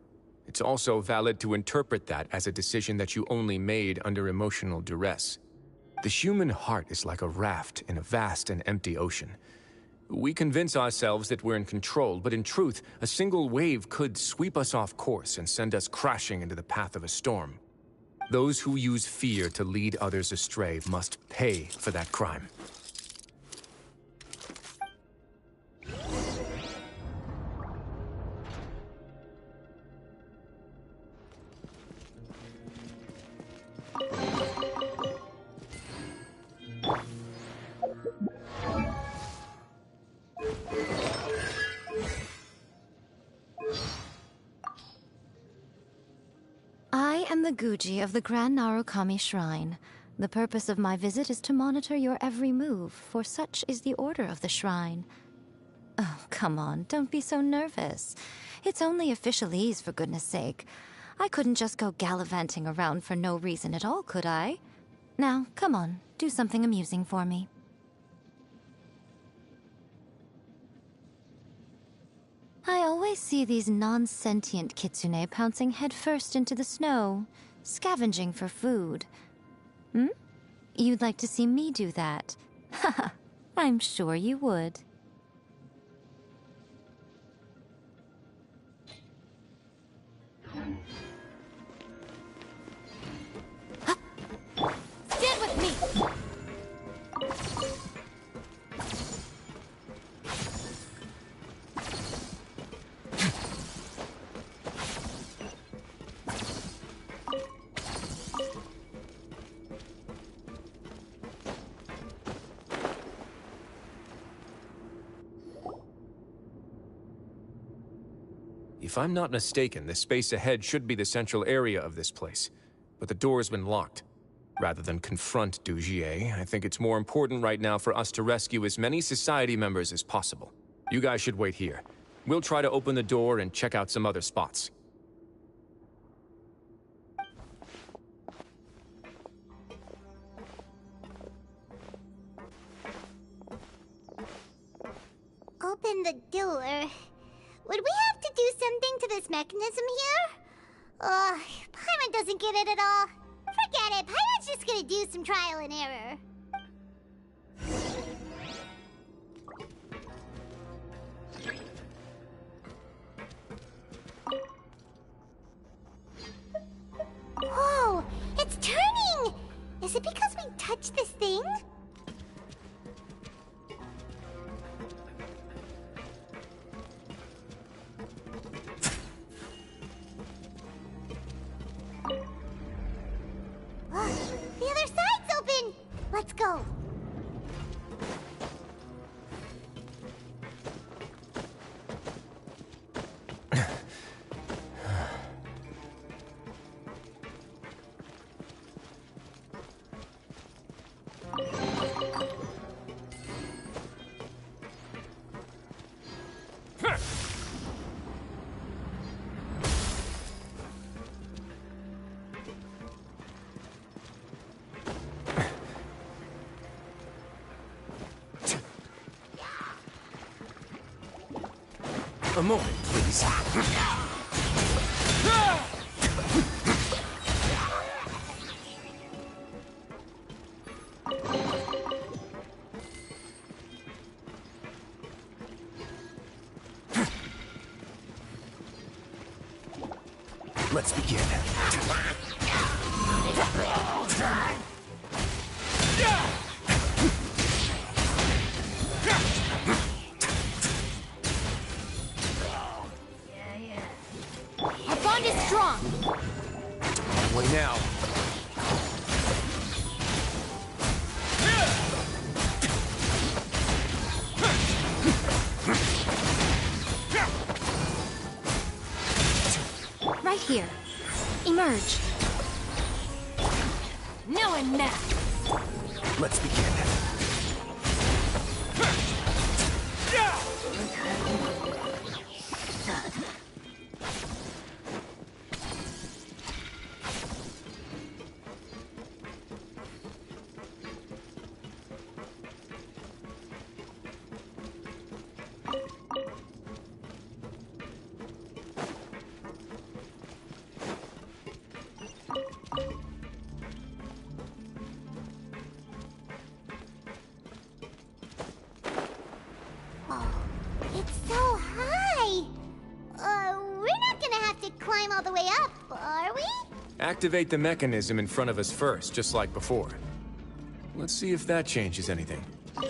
it's also valid to interpret that as a decision that you only made under emotional duress. The human heart is like a raft in a vast and empty ocean. We convince ourselves that we're in control, but in truth, a single wave could sweep us off course and send us crashing into the path of a storm. Those who use fear to lead others astray must pay for that crime. I am the Guji of the Grand Narukami Shrine. The purpose of my visit is to monitor your every move, for such is the order of the shrine. Oh, come on, don't be so nervous. It's only officialese, for goodness sake. I couldn't just go gallivanting around for no reason at all, could I? Now, come on, do something amusing for me. I always see these non-sentient kitsune pouncing headfirst into the snow, scavenging for food. Hmm? You'd like to see me do that? Haha, I'm sure you would. Stand with me! If I'm not mistaken, the space ahead should be the central area of this place. but the door's been locked. Rather than confront Dugier, I think it's more important right now for us to rescue as many society members as possible. You guys should wait here. We'll try to open the door and check out some other spots. Open the door. Would we have to do something to this mechanism here? Paimon doesn't get it at all. Forget it, Paimon's just gonna do some trial and error. Whoa, it's turning! Is it because we touched this thing? The other side's open! Let's go. A moment, please. Let's begin. Our bond is strong. Way now. Right here. Emerge. No and now. Let's begin. It's so high! We're not gonna have to climb all the way up, are we? Activate the mechanism in front of us first, just like before. Let's see if that changes anything. Ooh!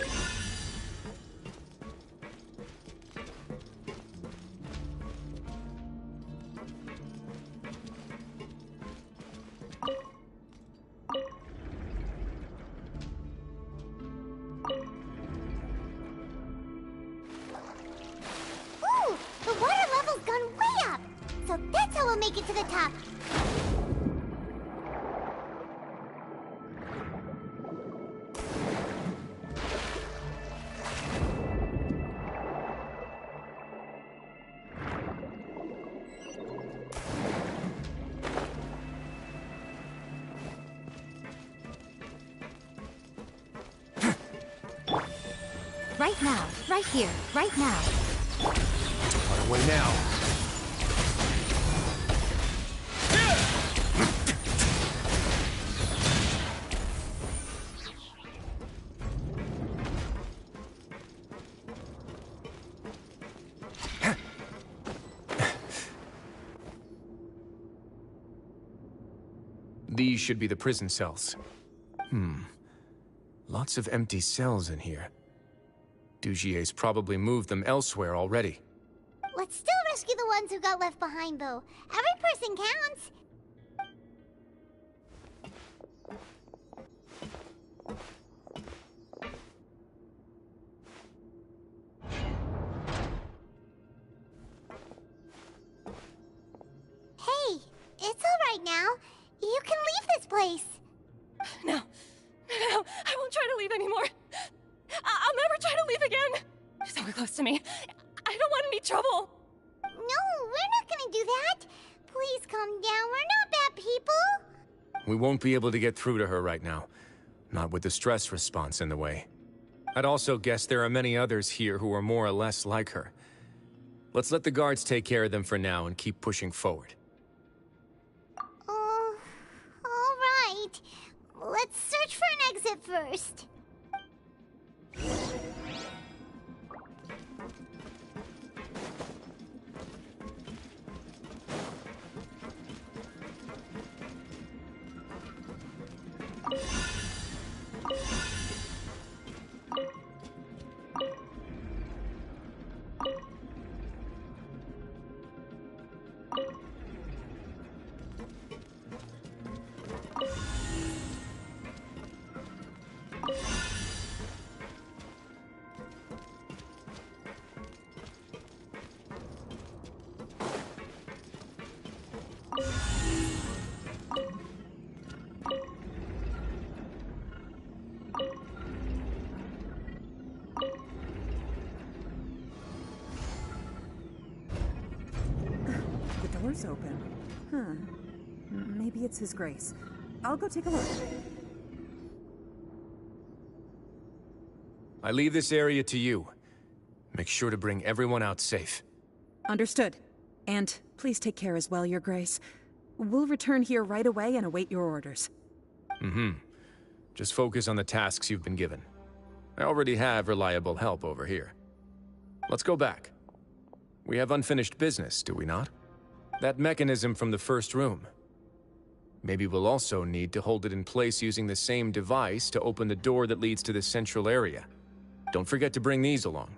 The water level's gone way up! So that's how we'll make it to the top. Right now. Right here. Right now. On our way now. These should be the prison cells. Lots of empty cells in here. Dugier's probably moved them elsewhere already. Let's still rescue the ones who got left behind, though. Every person counts. Hey, it's all right now. You can leave place. No, I won't try to leave anymore. I'll never try to leave again. Someone close to me. I don't want any trouble. No, we're not gonna do that. Please calm down. We're not bad people. We won't be able to get through to her right now. Not with the stress response in the way. I'd also guess there are many others here who are more or less like her. Let's let the guards take care of them for now and keep pushing forward. All right. Let's search for an exit first. The door's open. Huh. Maybe it's His Grace. I'll go take a look. I leave this area to you. Make sure to bring everyone out safe. Understood. And please take care as well, Your Grace. We'll return here right away and await your orders. Just focus on the tasks you've been given. I already have reliable help over here. Let's go back. We have unfinished business, do we not? That mechanism from the first room. Maybe we'll also need to hold it in place using the same device to open the door that leads to the central area. Don't forget to bring these along.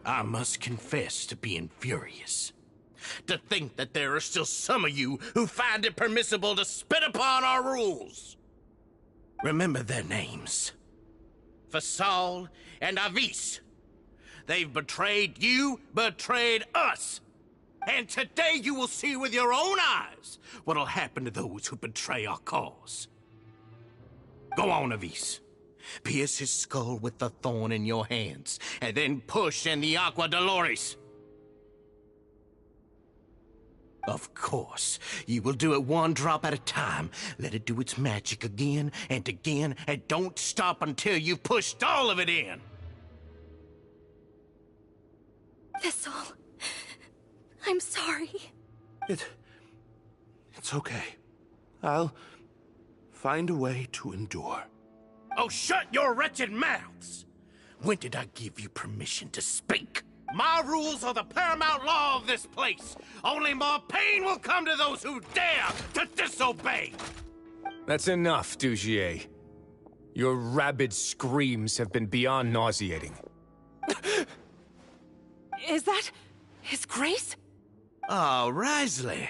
I must confess to being furious. To think that there are still some of you who find it permissible to spit upon our rules. Remember their names. Fasal and Avis. They've betrayed you, betrayed us. And today you will see with your own eyes what'll happen to those who betray our cause. Go on, Avis. Pierce his skull with the thorn in your hands, and then push in the Aqua Dolores. Of course, you will do it one drop at a time. Let it do its magic again and again, and don't stop until you've pushed all of it in. Thistle, I'm sorry. It's okay. I'll find a way to endure. Oh, shut your wretched mouths! When did I give you permission to speak? My rules are the paramount law of this place. Only more pain will come to those who dare to disobey. That's enough, Dugier. Your rabid screams have been beyond nauseating. Is that His Grace? Ah, Risley.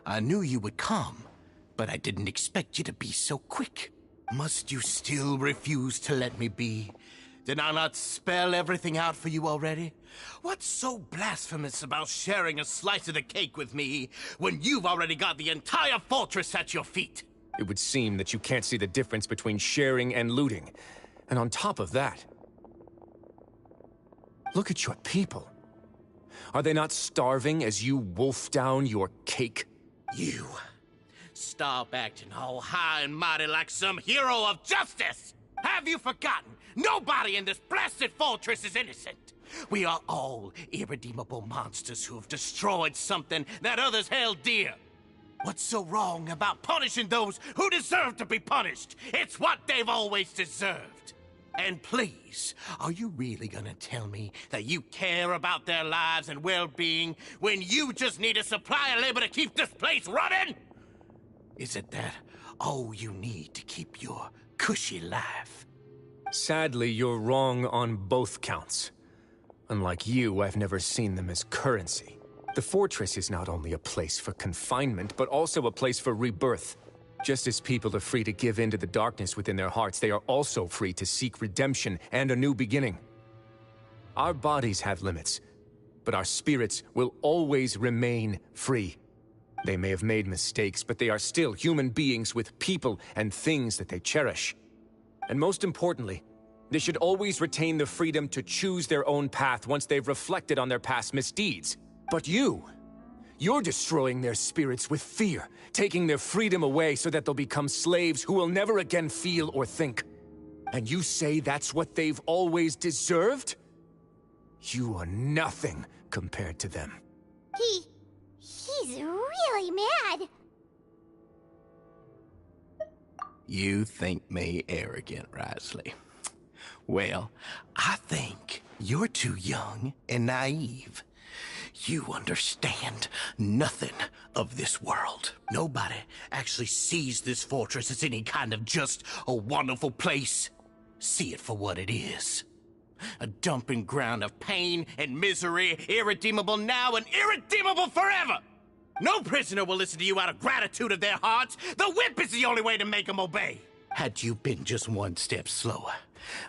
I knew you would come, but I didn't expect you to be so quick. Must you still refuse to let me be? Did I not spell everything out for you already? What's so blasphemous about sharing a slice of the cake with me when you've already got the entire fortress at your feet? It would seem that you can't see the difference between sharing and looting. And on top of that, look at your people. Are they not starving as you wolf down your cake? You. Stop acting all high and mighty like some hero of justice! Have you forgotten? Nobody in this blasted fortress is innocent. We are all irredeemable monsters who have destroyed something that others held dear. What's so wrong about punishing those who deserve to be punished? It's what they've always deserved. And please, are you really gonna tell me that you care about their lives and well-being when you just need a supply of labor to keep this place running? Is it that all you need to keep your cushy life? Sadly, you're wrong on both counts. Unlike you, I've never seen them as currency. The fortress is not only a place for confinement, but also a place for rebirth. Just as people are free to give in to the darkness within their hearts, they are also free to seek redemption and a new beginning. Our bodies have limits, but our spirits will always remain free. They may have made mistakes, but they are still human beings with people and things that they cherish. And most importantly, they should always retain the freedom to choose their own path once they've reflected on their past misdeeds. But you're destroying their spirits with fear, taking their freedom away so that they'll become slaves who will never again feel or think. And you say that's what they've always deserved? You are nothing compared to them. He's really mad. You think me arrogant, Risley. Well, I think you're too young and naive. You understand nothing of this world. Nobody actually sees this fortress as any kind of just a wonderful place. See it for what it is. A dumping ground of pain and misery, irredeemable now and irredeemable forever. No prisoner will listen to you out of gratitude of their hearts. The whip is the only way to make them obey. Had you been just one step slower,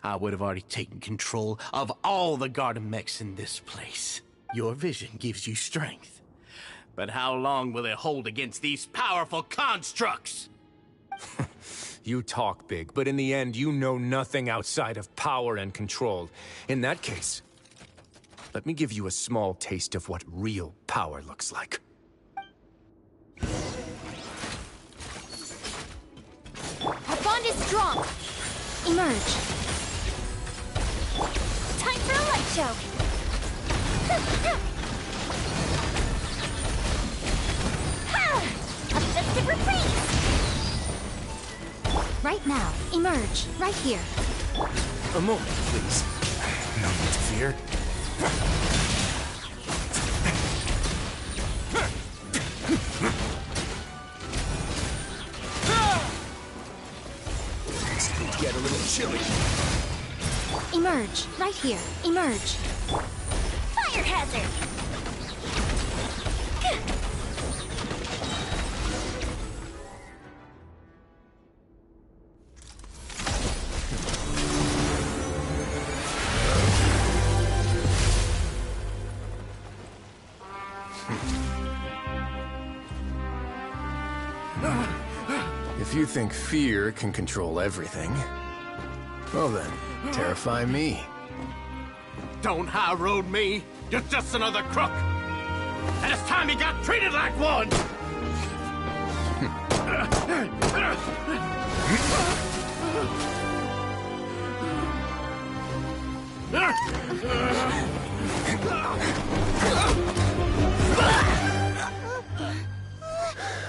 I would have already taken control of all the garden mechs in this place. Your vision gives you strength. But how long will it hold against these powerful constructs? You talk big, but in the end, you know nothing outside of power and control. In that case, let me give you a small taste of what real power looks like. Our bond is strong. Emerge. Time for a light show. A festive reprise. Right now. Emerge. Right here. A moment, please. No need to fear. Get a little chilly. Emerge. Right here. Emerge. Fire hazard. If you think fear can control everything, well then, terrify me. Don't high road me. You're just another crook. And it's time you got treated like one.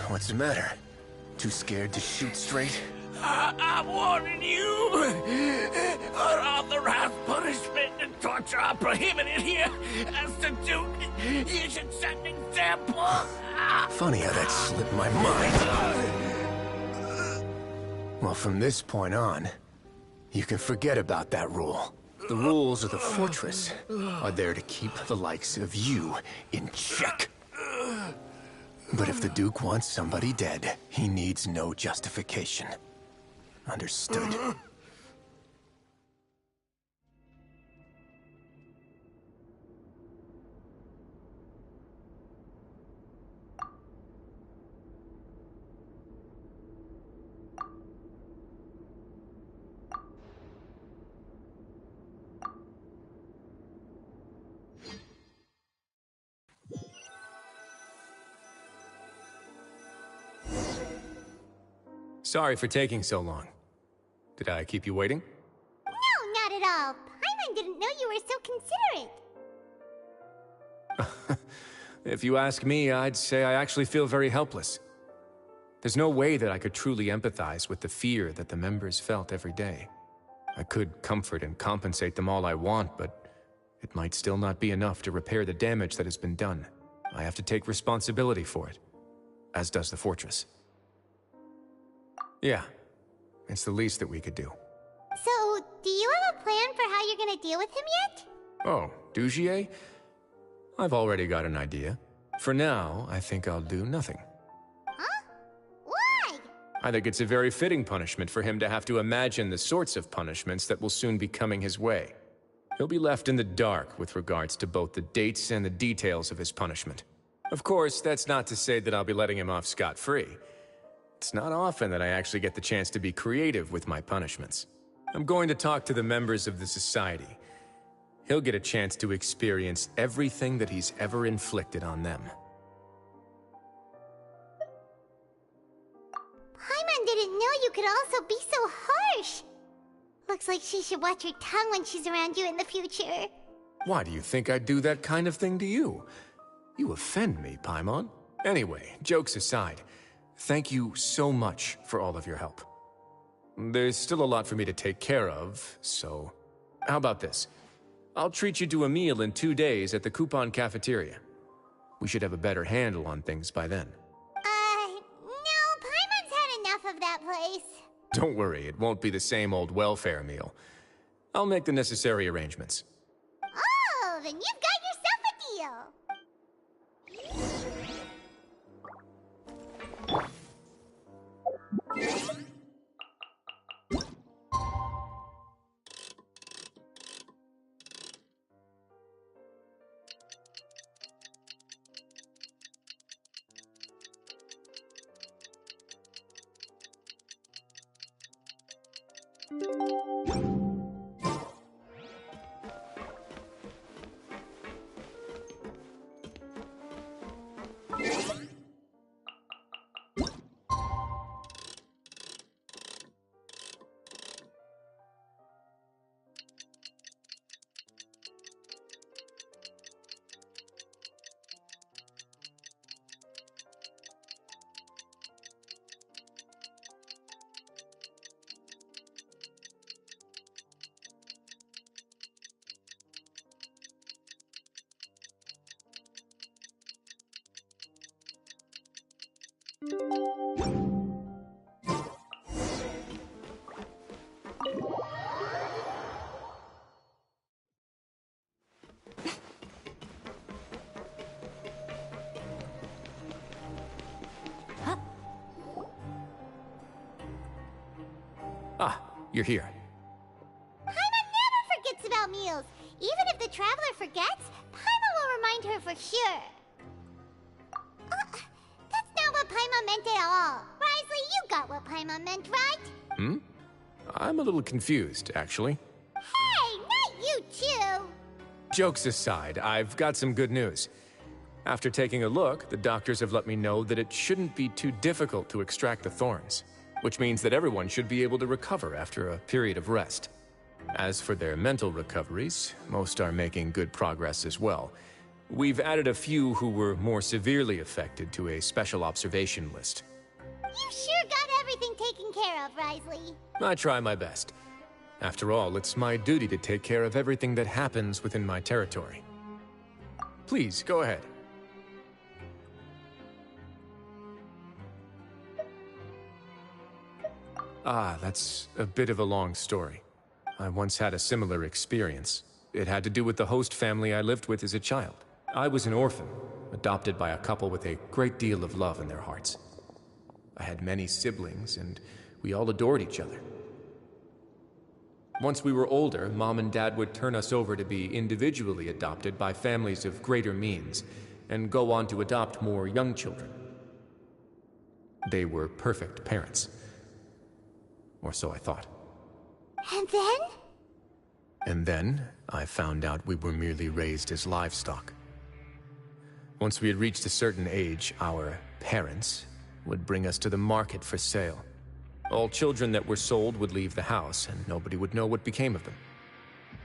What's the matter? Too scared to shoot straight? I'm warning you. Unauthorized punishment and torture are prohibited here. As the Duke, you should set an example. Funny how that slipped my mind. Well, from this point on, you can forget about that rule. The rules of the fortress are there to keep the likes of you in check. But if the Duke wants somebody dead, he needs no justification. Understood. Sorry for taking so long. Did I keep you waiting? No, not at all. Paimon didn't know you were so considerate. If you ask me, I'd say I actually feel very helpless. There's no way that I could truly empathize with the fear that the members felt every day. I could comfort and compensate them all I want, but it might still not be enough to repair the damage that has been done. I have to take responsibility for it, as does the fortress. Yeah, it's the least that we could do. So, do you have a plan for how you're gonna deal with him yet? Oh, Dugier? I've already got an idea. For now, I think I'll do nothing. Huh? Why? I think it's a very fitting punishment for him to have to imagine the sorts of punishments that will soon be coming his way. He'll be left in the dark with regards to both the dates and the details of his punishment. Of course, that's not to say that I'll be letting him off scot-free. It's not often that I actually get the chance to be creative with my punishments. I'm going to talk to the members of the society. He'll get a chance to experience everything that he's ever inflicted on them. Paimon didn't know you could also be so harsh. Looks like she should watch her tongue when she's around you in the future. Why do you think I'd do that kind of thing to you? You offend me, Paimon. Anyway, jokes aside, thank you so much for all of your help. There's still a lot for me to take care of, so how about this? I'll treat you to a meal in 2 days at the Coupon Cafeteria. We should have a better handle on things by then. No, Paimon's had enough of that place. Don't worry, it won't be the same old welfare meal. I'll make the necessary arrangements. Oh, then you've got yourself a deal. Ah, you're here. Paimon never forgets about meals. Even if the traveler forgets, Paimon will remind her for sure. That's not what Paimon meant at all. Risley, you got what Paimon meant, right? I'm a little confused, actually. Hey, not you too. Jokes aside, I've got some good news. After taking a look, the doctors have let me know that it shouldn't be too difficult to extract the thorns, which means that everyone should be able to recover after a period of rest. As for their mental recoveries, most are making good progress as well. We've added a few who were more severely affected to a special observation list. You sure got everything taken care of, Risley. I try my best. After all, it's my duty to take care of everything that happens within my territory. Please, go ahead. Ah, that's a bit of a long story. I once had a similar experience. It had to do with the host family I lived with as a child. I was an orphan, adopted by a couple with a great deal of love in their hearts. I had many siblings, and we all adored each other. Once we were older, Mom and Dad would turn us over to be individually adopted by families of greater means, and go on to adopt more young children. They were perfect parents. Or so I thought. And then? And then, I found out we were merely raised as livestock. Once we had reached a certain age, our parents would bring us to the market for sale. All children that were sold would leave the house, and nobody would know what became of them.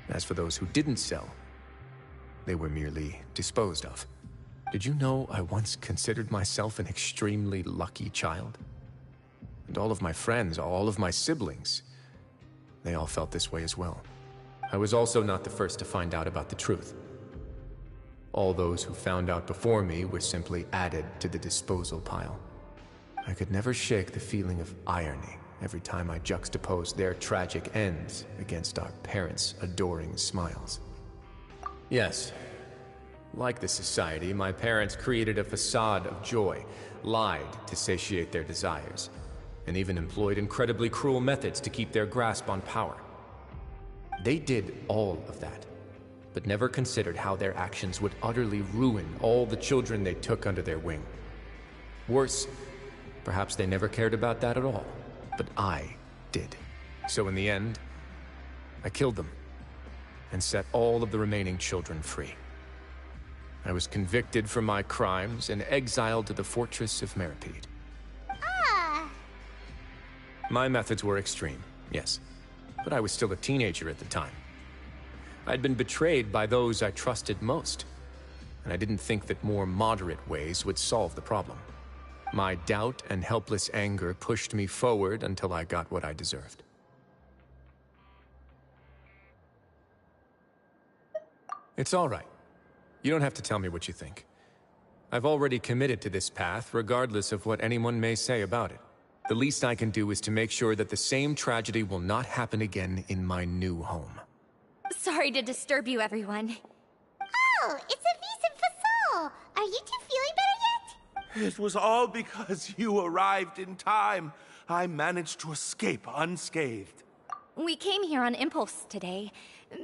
As for those who didn't sell, they were merely disposed of. Did you know I once considered myself an extremely lucky child? And all of my friends, all of my siblings, they all felt this way as well. I was also not the first to find out about the truth. All those who found out before me were simply added to the disposal pile. I could never shake the feeling of irony every time I juxtaposed their tragic ends against our parents' adoring smiles. Yes, like the society, my parents created a facade of joy, lied to satiate their desires, and even employed incredibly cruel methods to keep their grasp on power. They did all of that, but never considered how their actions would utterly ruin all the children they took under their wing. Worse, perhaps they never cared about that at all, but I did. So in the end, I killed them and set all of the remaining children free. I was convicted for my crimes and exiled to the fortress of Meripede. My methods were extreme, yes, but I was still a teenager at the time. I'd been betrayed by those I trusted most, and I didn't think that more moderate ways would solve the problem. My doubt and helpless anger pushed me forward until I got what I deserved. It's all right. You don't have to tell me what you think. I've already committed to this path, regardless of what anyone may say about it. The least I can do is to make sure that the same tragedy will not happen again in my new home. Sorry to disturb you, everyone. Oh, it's a Visa Fasol! Are you two feeling better yet? It was all because you arrived in time. I managed to escape unscathed. We came here on impulse today,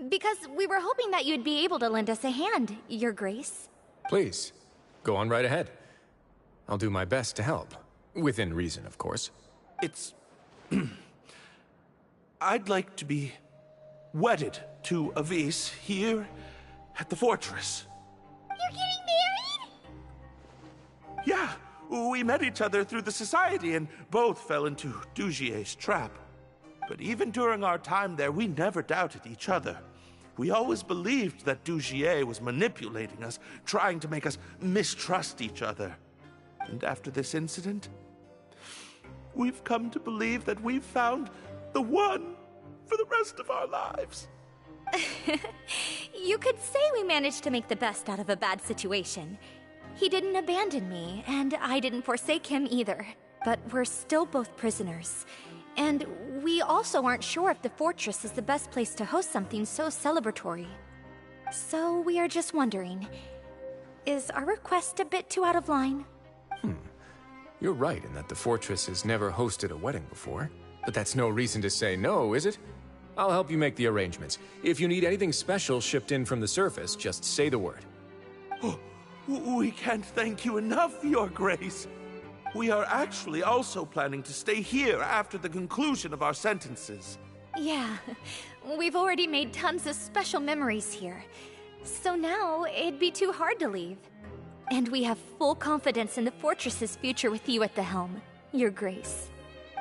because we were hoping that you'd be able to lend us a hand, Your Grace. Please, go on right ahead. I'll do my best to help. Within reason, of course. It's... I'd like to be wedded to Avis here at the fortress. You're getting married? Yeah, we met each other through the society and both fell into Dugier's trap. But even during our time there, we never doubted each other. We always believed that Dugier was manipulating us, trying to make us mistrust each other. And after this incident, we've come to believe that we've found the one for the rest of our lives. You could say we managed to make the best out of a bad situation. He didn't abandon me, and I didn't forsake him either. But we're still both prisoners. And we also aren't sure if the fortress is the best place to host something so celebratory. So we are just wondering, is our request a bit too out of line? You're right in that the fortress has never hosted a wedding before. But that's no reason to say no, is it? I'll help you make the arrangements. If you need anything special shipped in from the surface, just say the word. Oh, we can't thank you enough, Your Grace. We are actually also planning to stay here after the conclusion of our sentences. Yeah, we've already made tons of special memories here. So now, it'd be too hard to leave. And we have full confidence in the fortress's future with you at the helm, Your Grace.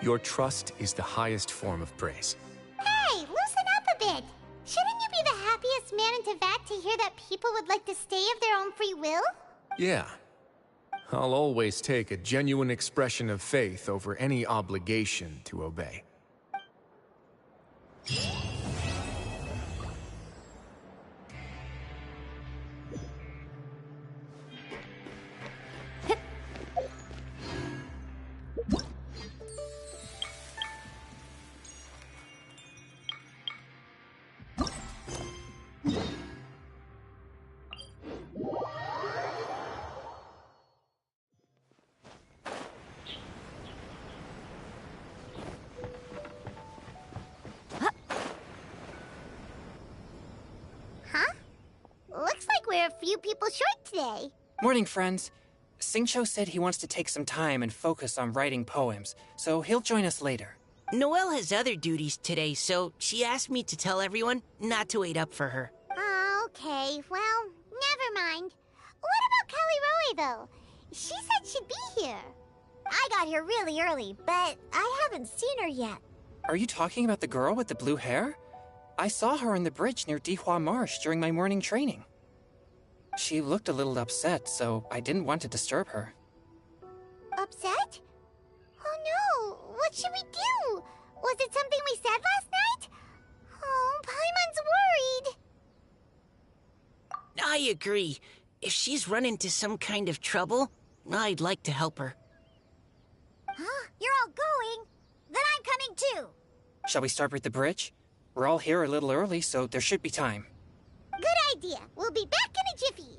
Your trust is the highest form of praise. Hey, loosen up a bit! Shouldn't you be the happiest man in Tevat to hear that people would like to stay of their own free will? Yeah. I'll always take a genuine expression of faith over any obligation to obey. We're a few people short today. Morning, friends. Singcho said he wants to take some time and focus on writing poems, so he'll join us later. Noelle has other duties today, so she asked me to tell everyone not to wait up for her. Oh, okay. Well, never mind. What about Kelly Roy, though? She said she'd be here. I got here really early, but I haven't seen her yet. Are you talking about the girl with the blue hair? I saw her on the bridge near Dihua Marsh during my morning training. She looked a little upset, so I didn't want to disturb her. Upset? Oh no, what should we do? Was it something we said last night? Oh, Paimon's worried. I agree. If she's run into some kind of trouble, I'd like to help her. Huh? You're all going? Then I'm coming too. Shall we start with the bridge? We're all here a little early, so there should be time. Good idea. We'll be back in a jiffy.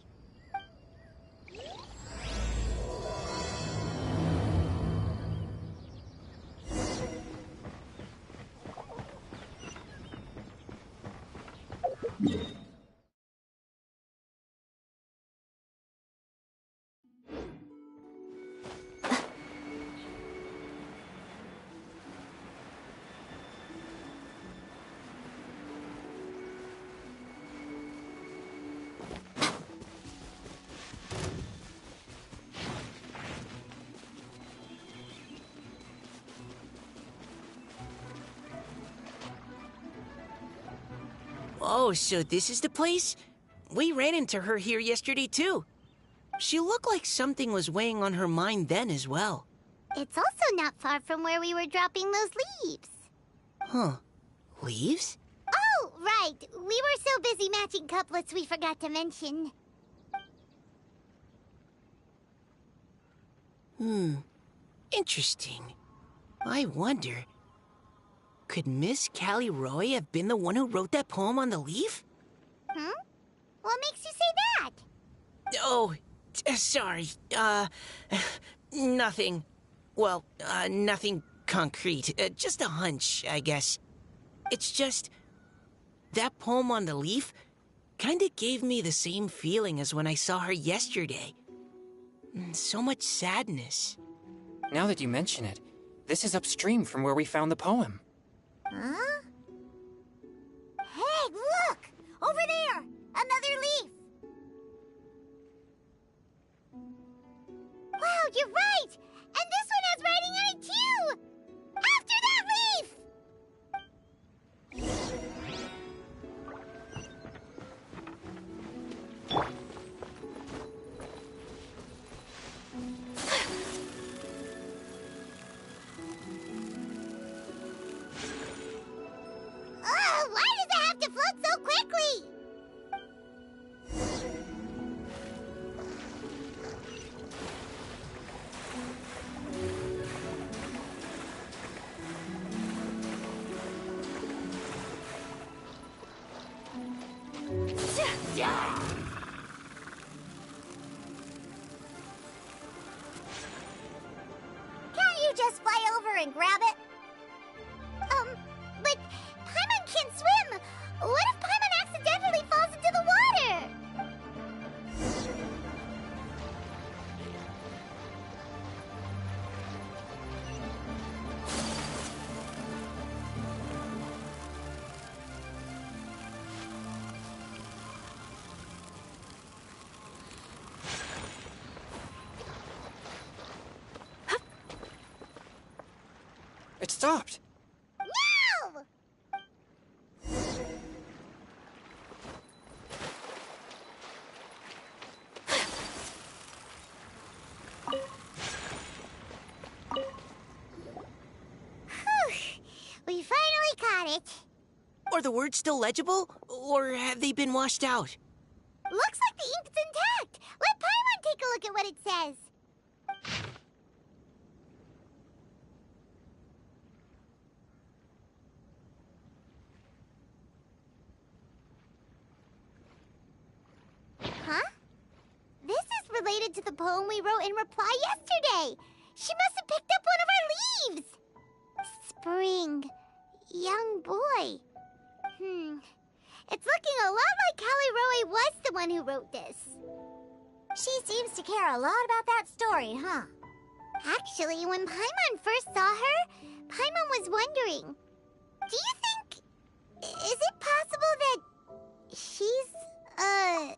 Oh, so this is the place? We ran into her here yesterday, too. She looked like something was weighing on her mind then as well. It's also not far from where we were dropping those leaves. Huh. Leaves? Oh, right. We were so busy matching couplets we forgot to mention. Interesting. I wonder... Could Miss Callie Roy have been the one who wrote that poem on the leaf? Hmm? What makes you say that? Oh, sorry. Nothing. Well, nothing concrete. Just a hunch, I guess. It's just... That poem on the leaf kinda gave me the same feeling as when I saw her yesterday. So much sadness. Now that you mention it, this is upstream from where we found the poem. Huh? Hey, look! Over there! Another leaf! Wow, you're right! And this one has writing on it too! After that leaf! Why does it have to float so quickly? Can't you just fly over and grab it? But Paimon can't swim! What if Paimon accidentally falls into the water? It stopped! No! We finally caught it. Are the words still legible? Or have they been washed out? Looks like the ink's intact. Let Paimon take a look at what it says. Huh? This is related to the poem we wrote in reply yesterday. She must have picked up one of our leaves. Spring. Young boy. It's looking a lot like Callie Roy was the one who wrote this. She seems to care a lot about that story, huh? Actually, when Paimon first saw her, Paimon was wondering, do you think... Is it possible that she's,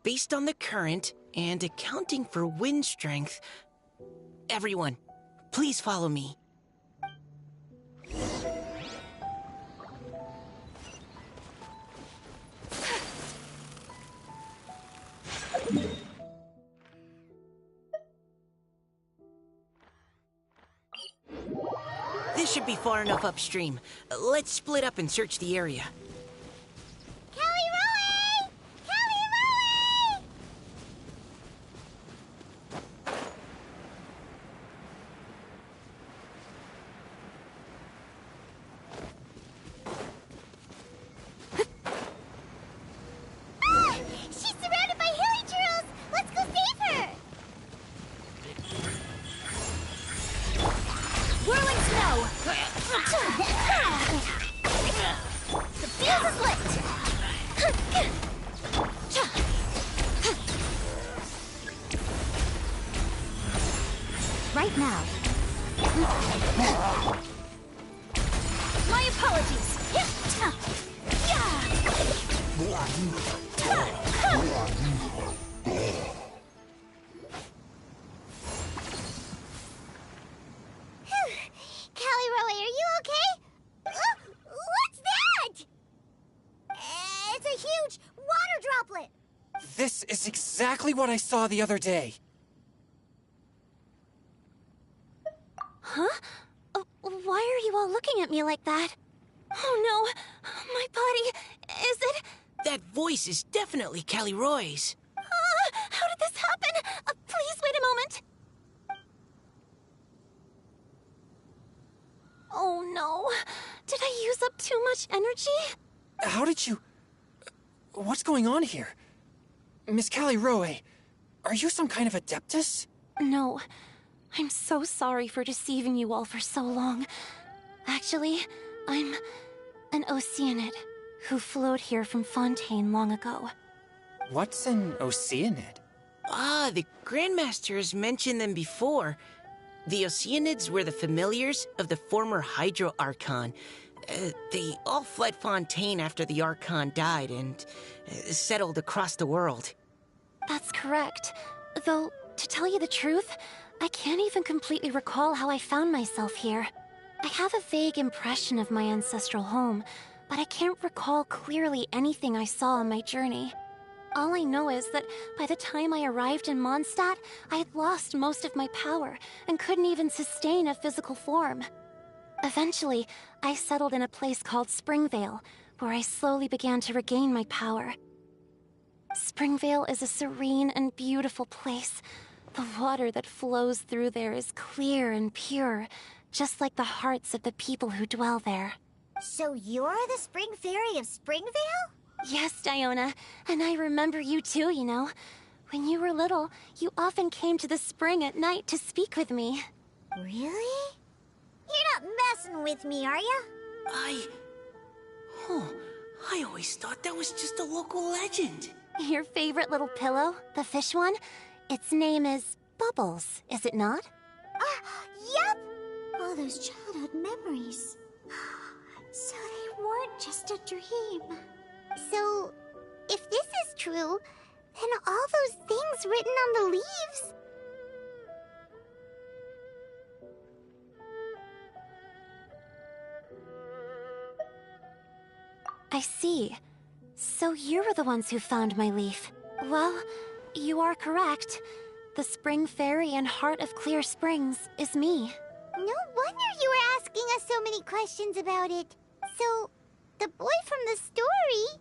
Based on the current and accounting for wind strength, everyone, Please follow me. This should be far enough upstream. Let's split up and search the area. Right now. My apologies. Caliroe, are you okay? What's that? It's a huge water droplet. This is exactly what I saw the other day. Huh? Why are you all looking at me like that? Oh no, my body, is it? That voice is definitely Caliroe's. How did this happen? Please wait a moment. Oh no, did I use up too much energy? How did you... What's going on here? Miss Caliroe, are you some kind of adeptus? No. I'm so sorry for deceiving you all for so long. Actually, I'm an Oceanid who flowed here from Fontaine long ago. What's an Oceanid? Ah, the Grandmaster has mentioned them before. The Oceanids were the familiars of the former Hydro Archon. They all fled Fontaine after the Archon died and settled across the world. That's correct. Though, to tell you the truth, I can't even completely recall how I found myself here. I have a vague impression of my ancestral home, but I can't recall clearly anything I saw on my journey. All I know is that by the time I arrived in Mondstadt, I had lost most of my power and couldn't even sustain a physical form. Eventually, I settled in a place called Springvale, where I slowly began to regain my power. Springvale is a serene and beautiful place. The water that flows through there is clear and pure, just like the hearts of the people who dwell there. So you're the Spring Fairy of Springvale? Yes, Diona, and I remember you too, you know. When you were little, you often came to the spring at night to speak with me. Really? You're not messing with me, are you? I always thought that was just a local legend. Your favorite little pillow, the fish one? Its name is Bubbles, is it not? Yup! All those childhood memories. So they weren't just a dream. So, if this is true, then all those things written on the leaves... I see. So you were the ones who found my leaf. Well, you are correct. The Spring Fairy and Heart of Clear Springs is me. No wonder you were asking us so many questions about it. So, the boy from the story...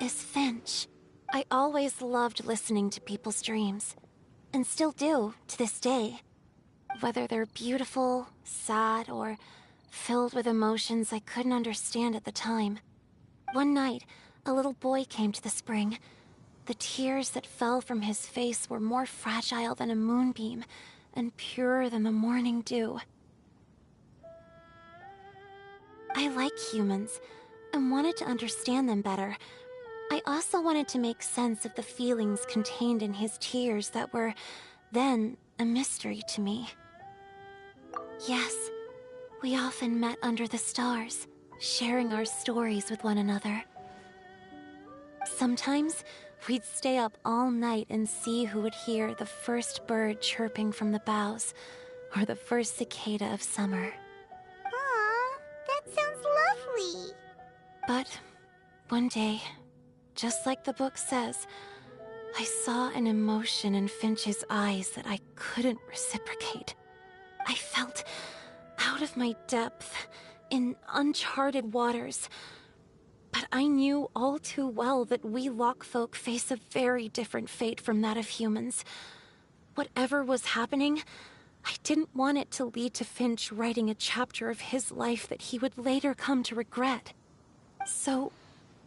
is Finch. I always loved listening to people's dreams. And still do, to this day. Whether they're beautiful, sad, or filled with emotions I couldn't understand at the time. One night, a little boy came to the spring. The tears that fell from his face were more fragile than a moonbeam, and purer than the morning dew. I like humans, and wanted to understand them better. I also wanted to make sense of the feelings contained in his tears that were, then, a mystery to me. Yes, we often met under the stars, sharing our stories with one another. Sometimes, we'd stay up all night and see who would hear the first bird chirping from the boughs, or the first cicada of summer. Aw, that sounds lovely. But one day, just like the book says, I saw an emotion in Finch's eyes that I couldn't reciprocate. I felt out of my depth, in uncharted waters. But I knew all too well that we Lockfolk face a very different fate from that of humans. Whatever was happening, I didn't want it to lead to Finch writing a chapter of his life that he would later come to regret. So,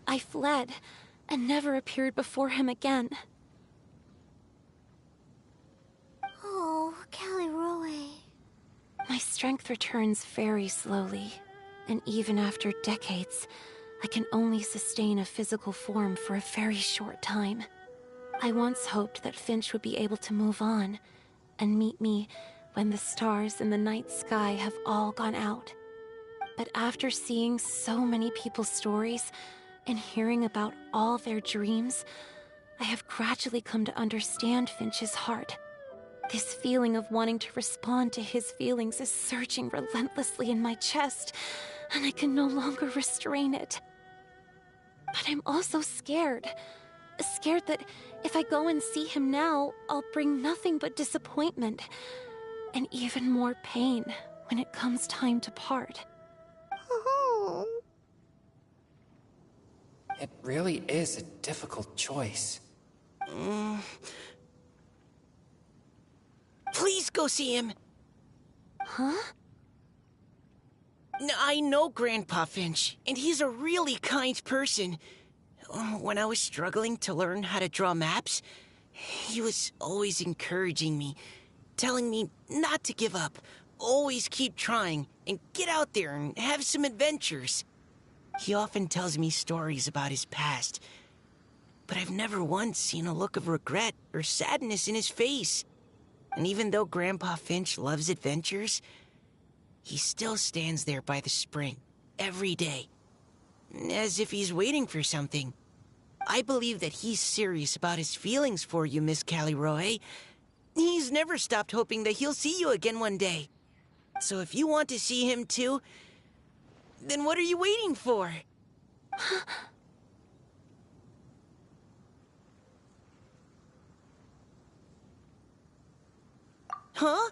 I fled, and never appeared before him again. Oh, Caliroe. My strength returns very slowly, and even after decades, I can only sustain a physical form for a very short time. I once hoped that Finch would be able to move on, and meet me when the stars in the night sky have all gone out. But after seeing so many people's stories, and hearing about all their dreams, I have gradually come to understand Finch's heart. This feeling of wanting to respond to his feelings is surging relentlessly in my chest, and I can no longer restrain it. But I'm also scared. Scared that if I go and see him now, I'll bring nothing but disappointment, and even more pain when it comes time to part. Oh. It really is a difficult choice. Please go see him. Huh? I know Grandpa Finch, and he's a really kind person. When I was struggling to learn how to draw maps, he was always encouraging me, telling me not to give up, always keep trying, and get out there and have some adventures. He often tells me stories about his past, but I've never once seen a look of regret or sadness in his face. And even though Grandpa Finch loves adventures, he still stands there by the spring, every day, as if he's waiting for something. I believe that he's serious about his feelings for you, Miss Caliroe. He's never stopped hoping that he'll see you again one day. So if you want to see him too, then what are you waiting for? Huh?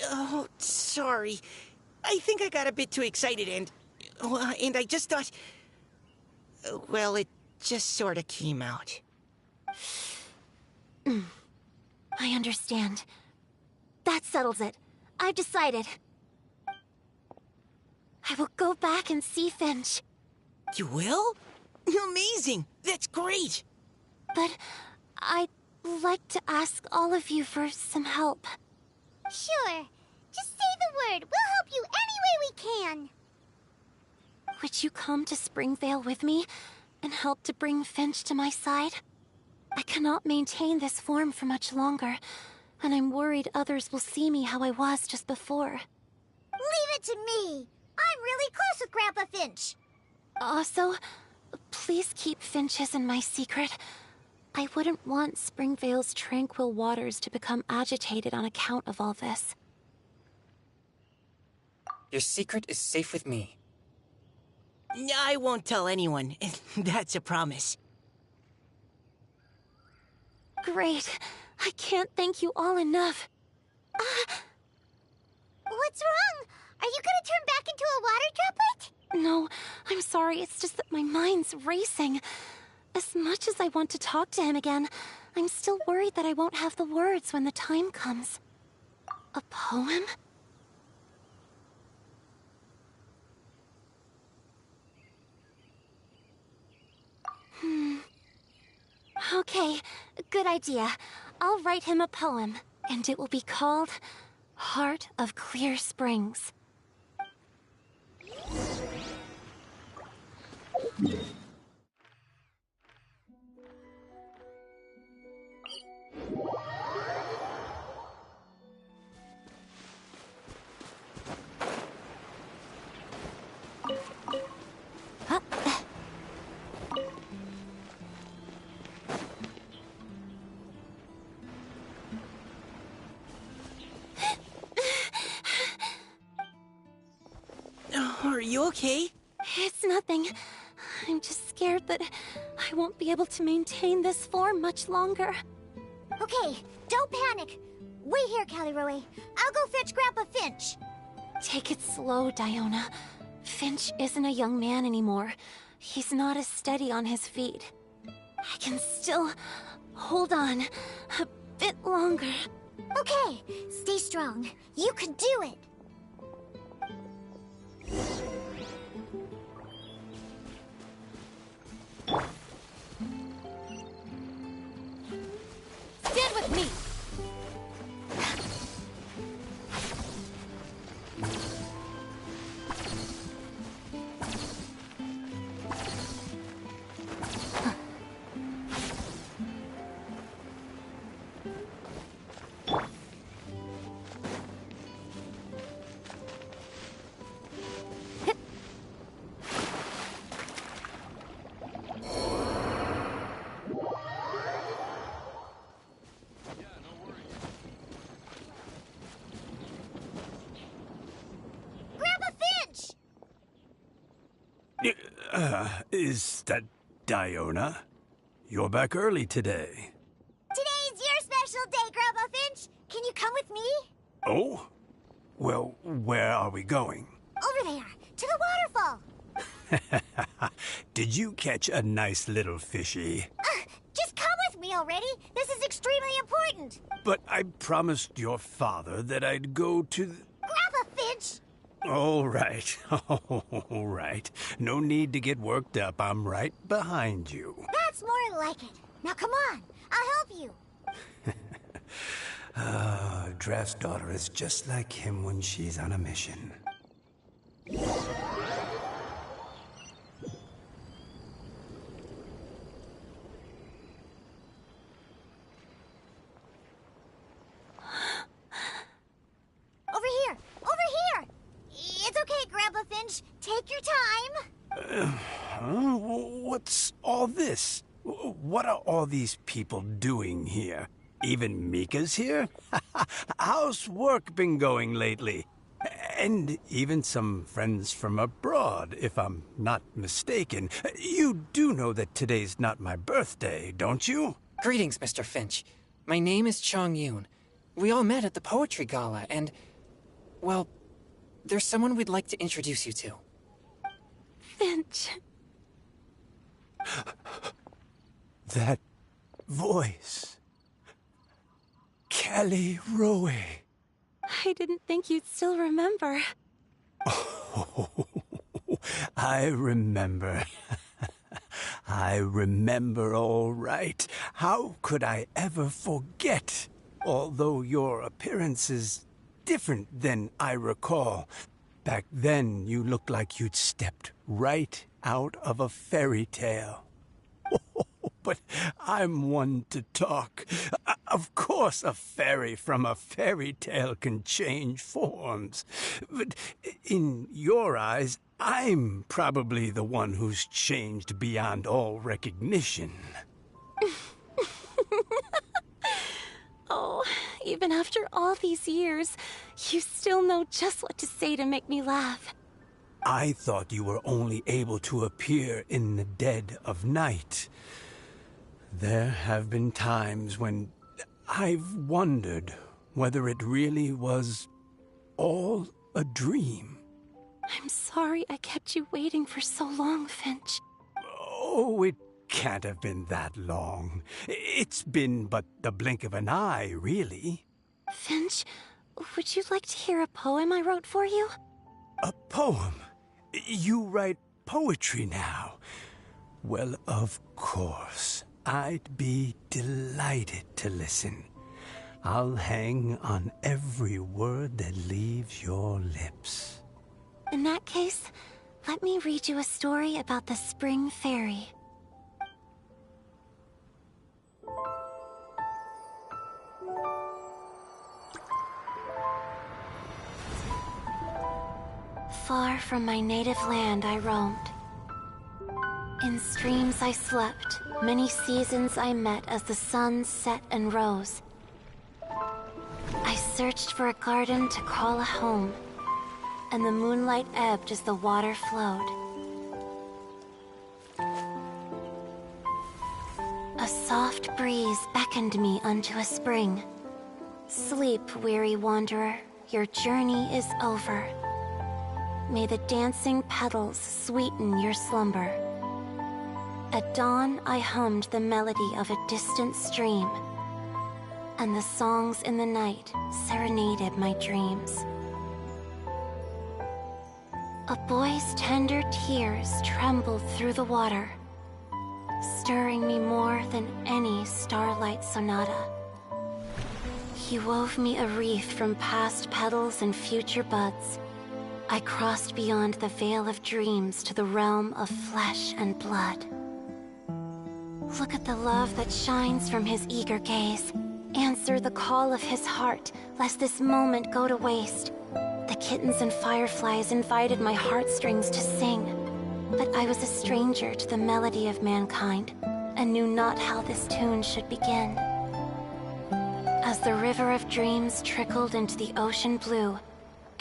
Oh, sorry. I think I got a bit too excited and I just thought, well, it just sort of came out. I understand. That settles it. I've decided. I will go back and see Finch. You will? Amazing! That's great! But I'd like to ask all of you for some help. Sure. Just say the word. We'll help you any way we can. Would you come to Springvale with me and help to bring Finch to my side? I cannot maintain this form for much longer, and I'm worried others will see me how I was just before. Leave it to me. I'm really close with Grandpa Finch. Also, please keep Finch's in my secret. I wouldn't want Springvale's tranquil waters to become agitated on account of all this. Your secret is safe with me. I won't tell anyone. That's a promise. Great. I can't thank you all enough. What's wrong? Are you gonna turn back into a water droplet? No, I'm sorry. It's just that my mind's racing. As much as I want to talk to him again, I'm still worried that I won't have the words when the time comes. A poem? Okay, good idea. I'll write him a poem, and it will be called Heart of Clear Springs. Are you okay? It's nothing. I'm just scared that I won't be able to maintain this form much longer. Okay, don't panic. Wait here, Caliroe. I'll go fetch Grandpa Finch. Take it slow, Diona. Finch isn't a young man anymore. He's not as steady on his feet. I can still hold on a bit longer. Okay, stay strong. You can do it. Stand with me! Is that Diona? You're back early today. Today's your special day, Grandpa Finch. Can you come with me? Oh? Well, where are we going? Over there, to the waterfall. Did you catch a nice little fishy? Just come with me already. This is extremely important. But I promised your father that I'd go to the... Grandpa Finch! All right. All right. No need to get worked up. I'm right behind you. That's more like it. Now come on. I'll help you. Draft's daughter is just like him when she's on a mission. Over here! Over here! It's okay, Grandpa Finch. Take your time. What's all this? What are all these people doing here? Even Mika's here? How's work been going lately? And even some friends from abroad, if I'm not mistaken. You do know that today's not my birthday, don't you? Greetings, Mr. Finch. My name is Chong Yoon. We all met at the poetry gala, and... well, there's someone we'd like to introduce you to. Finch. That voice. Caliroe. I didn't think you'd still remember. Oh, I remember. I remember all right. How could I ever forget? Although your appearance is different than I recall. Back then, you looked like you'd stepped right out of a fairy tale. But I'm one to talk. Of course a fairy from a fairy tale can change forms. But in your eyes, I'm probably the one who's changed beyond all recognition. Oh, even after all these years, you still know just what to say to make me laugh. I thought you were only able to appear in the dead of night. There have been times when I've wondered whether it really was all a dream. I'm sorry I kept you waiting for so long, Finch. Oh, it can't have been that long. It's been but the blink of an eye, really. Finch, would you like to hear a poem I wrote for you? A poem? You write poetry now? Well, of course. I'd be delighted to listen. I'll hang on every word that leaves your lips. In that case, let me read you a story about the Spring Fairy. Far from my native land I roamed. In streams I slept, many seasons I met as the sun set and rose. I searched for a garden to call a home. and the moonlight ebbed as the water flowed. A soft breeze beckoned me unto a spring. Sleep, weary wanderer, your journey is over. May the dancing petals sweeten your slumber. At dawn, I hummed the melody of a distant stream, and the songs in the night serenaded my dreams. A boy's tender tears trembled through the water, stirring me more than any starlight sonata. He wove me a wreath from past petals and future buds. I crossed beyond the veil of dreams to the realm of flesh and blood. Look at the love that shines from his eager gaze. Answer the call of his heart, lest this moment go to waste. The kittens and fireflies invited my heartstrings to sing, but I was a stranger to the melody of mankind, and knew not how this tune should begin. As the river of dreams trickled into the ocean blue,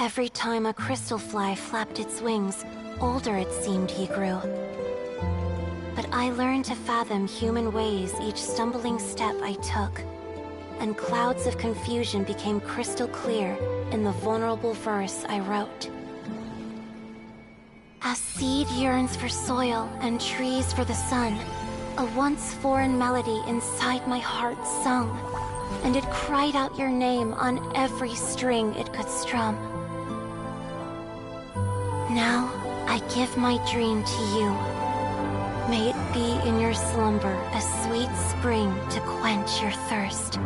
every time a crystal fly flapped its wings, older it seemed he grew. But I learned to fathom human ways each stumbling step I took, and clouds of confusion became crystal clear in the vulnerable verse I wrote. As seed yearns for soil and trees for the sun, a once foreign melody inside my heart sung, and it cried out your name on every string it could strum. Now I give my dream to you. May it be in your slumber a sweet spring to quench your thirst.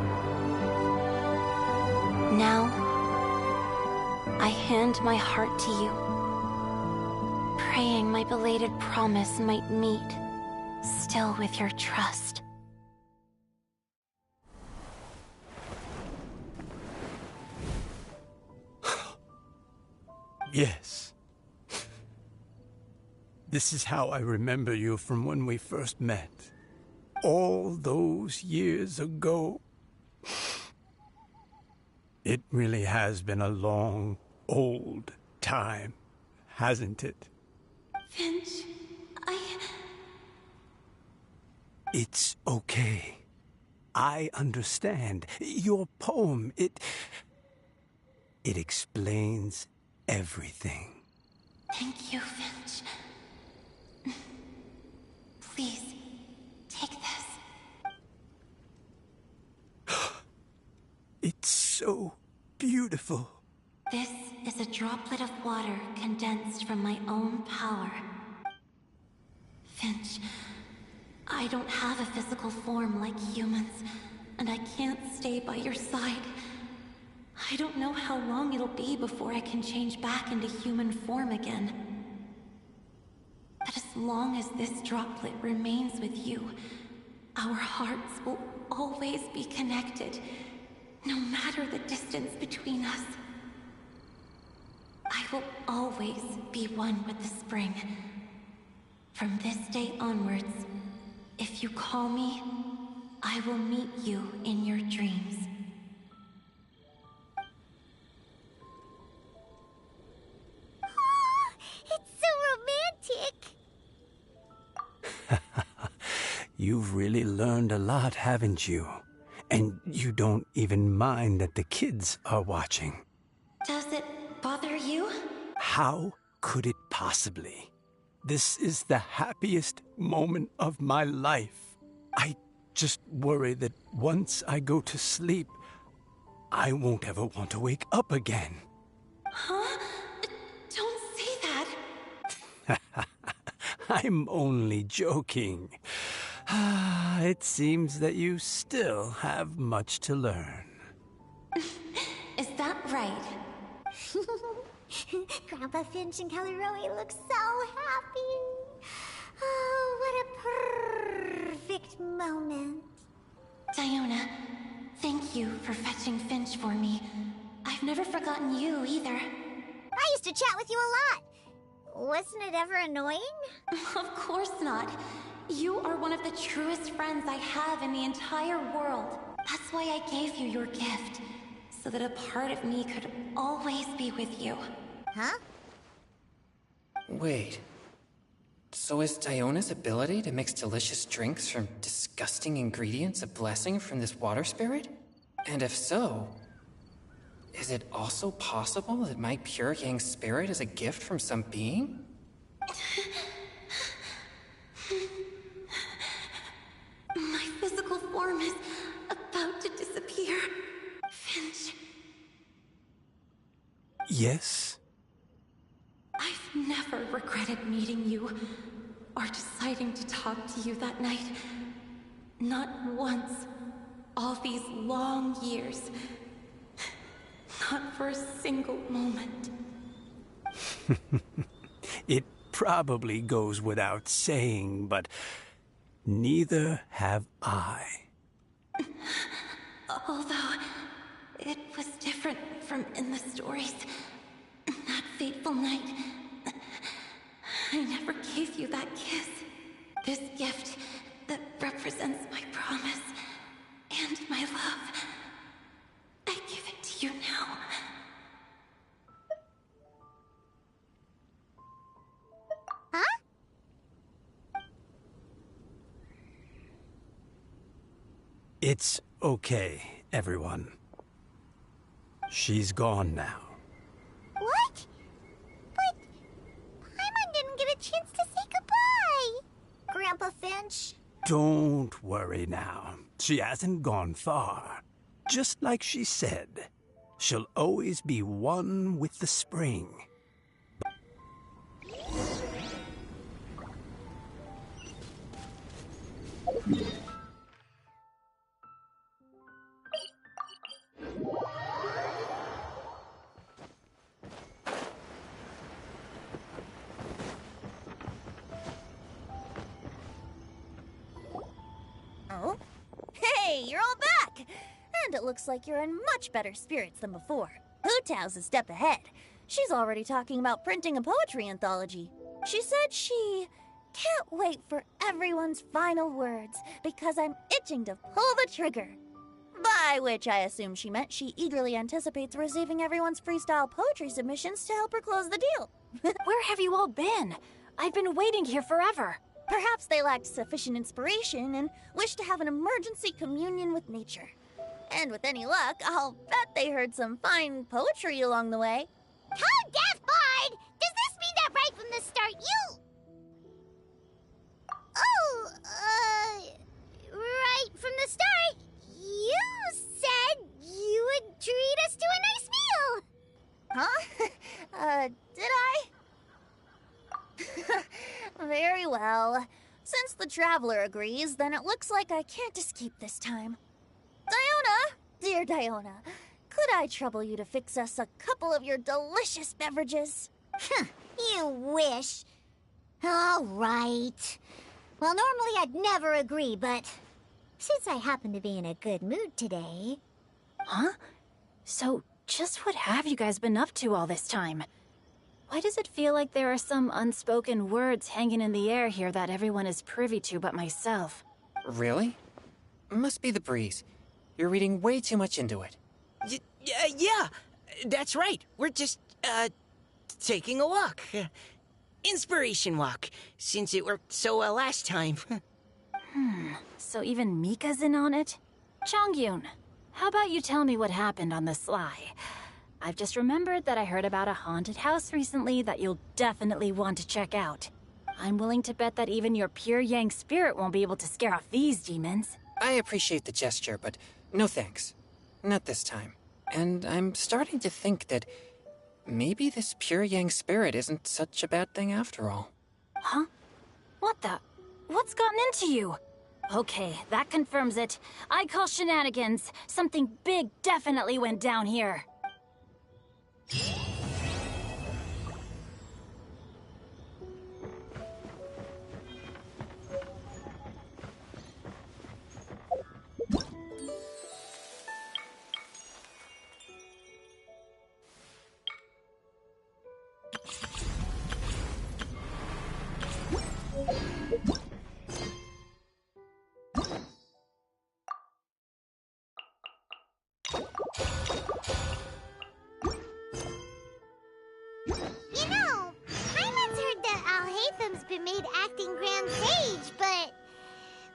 Now, I hand my heart to you, praying my belated promise might meet, still with your trust. Yes. This is how I remember you from when we first met. All those years ago. It really has been a long, old time, hasn't it? Finch, It's okay. I understand. Your poem, it explains everything. Thank you, Finch. Please, take this. It's so beautiful. This is a droplet of water condensed from my own power. Finch, I don't have a physical form like humans, and I can't stay by your side. I don't know how long it'll be before I can change back into human form again. But as long as this droplet remains with you, our hearts will always be connected, no matter the distance between us. I will always be one with the spring. From this day onwards, if you call me, I will meet you in your dreams. It's so romantic! You've really learned a lot, haven't you? And you don't even mind that the kids are watching. Does it bother you? How could it possibly? This is the happiest moment of my life. I just worry that once I go to sleep, I won't ever want to wake up again. Huh? Don't say that. I'm only joking. It seems that you still have much to learn. Is that right? Grandpa Finch and Kelly Rowie look so happy. Oh, what a perfect moment. Diona, thank you for fetching Finch for me. I've never forgotten you either. I used to chat with you a lot. Wasn't it ever annoying? Of course not. You are one of the truest friends I have in the entire world. That's why I gave you your gift, so that a part of me could always be with you. Huh? Wait. So is Diona's ability to mix delicious drinks from disgusting ingredients a blessing from this water spirit? And if so, is it also possible that my pure yang spirit is a gift from some being? My physical form is about to disappear. Finch, Yes? I've never regretted meeting you or deciding to talk to you that night. Not once. All these long years. Not for a single moment. It probably goes without saying, but neither have I. Although it was different from in the stories. That fateful night, I never gave you that kiss. This gift that represents my promise and my love. I give it to you now. Huh? It's okay, everyone. She's gone now. What? But Paimon didn't get a chance to say goodbye. Grandpa Finch? Don't worry now. She hasn't gone far. Just like she said, she'll always be one with the spring. Oh? Hey, you're all back! And it looks like you're in much better spirits than before. Hu-Tao's a step ahead. She's already talking about printing a poetry anthology. She said she can't wait for everyone's final words because I'm itching to pull the trigger. By which I assume she meant she eagerly anticipates receiving everyone's freestyle poetry submissions to help her close the deal. Where have you all been? I've been waiting here forever. Perhaps they lacked sufficient inspiration and wished to have an emergency communion with nature. And with any luck, I'll bet they heard some fine poetry along the way. Tone deaf, Bard! Does this mean that right from the start you... Oh, right from the start, you said you would treat us to a nice meal! Huh? Did I? Very well. Since the Traveler agrees, then it looks like I can't escape this time. Diona! Dear Diona, could I trouble you to fix us a couple of your delicious beverages? You wish. All right. Well, normally I'd never agree, but since I happen to be in a good mood today... Huh? So, just what have you guys been up to all this time? Why does it feel like there are some unspoken words hanging in the air here that everyone is privy to but myself? Really? Must be the breeze. You're reading way too much into it. Yeah, that's right. We're just, taking a walk. Inspiration walk, since it worked so well last time. So even Mika's in on it? Chongyun, how about you tell me what happened on the sly? I've just remembered that I heard about a haunted house recently that you'll definitely want to check out. I'm willing to bet that even your pure yang spirit won't be able to scare off these demons. I appreciate the gesture, but no thanks. Not this time. And I'm starting to think that maybe this pure yang spirit isn't such a bad thing after all. Huh? What the? What's gotten into you? Okay, that confirms it. I call shenanigans. Something big definitely went down here. You know, Paimon's heard made acting Grand Sage, but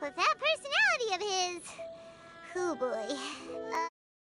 with that personality of his, oh boy.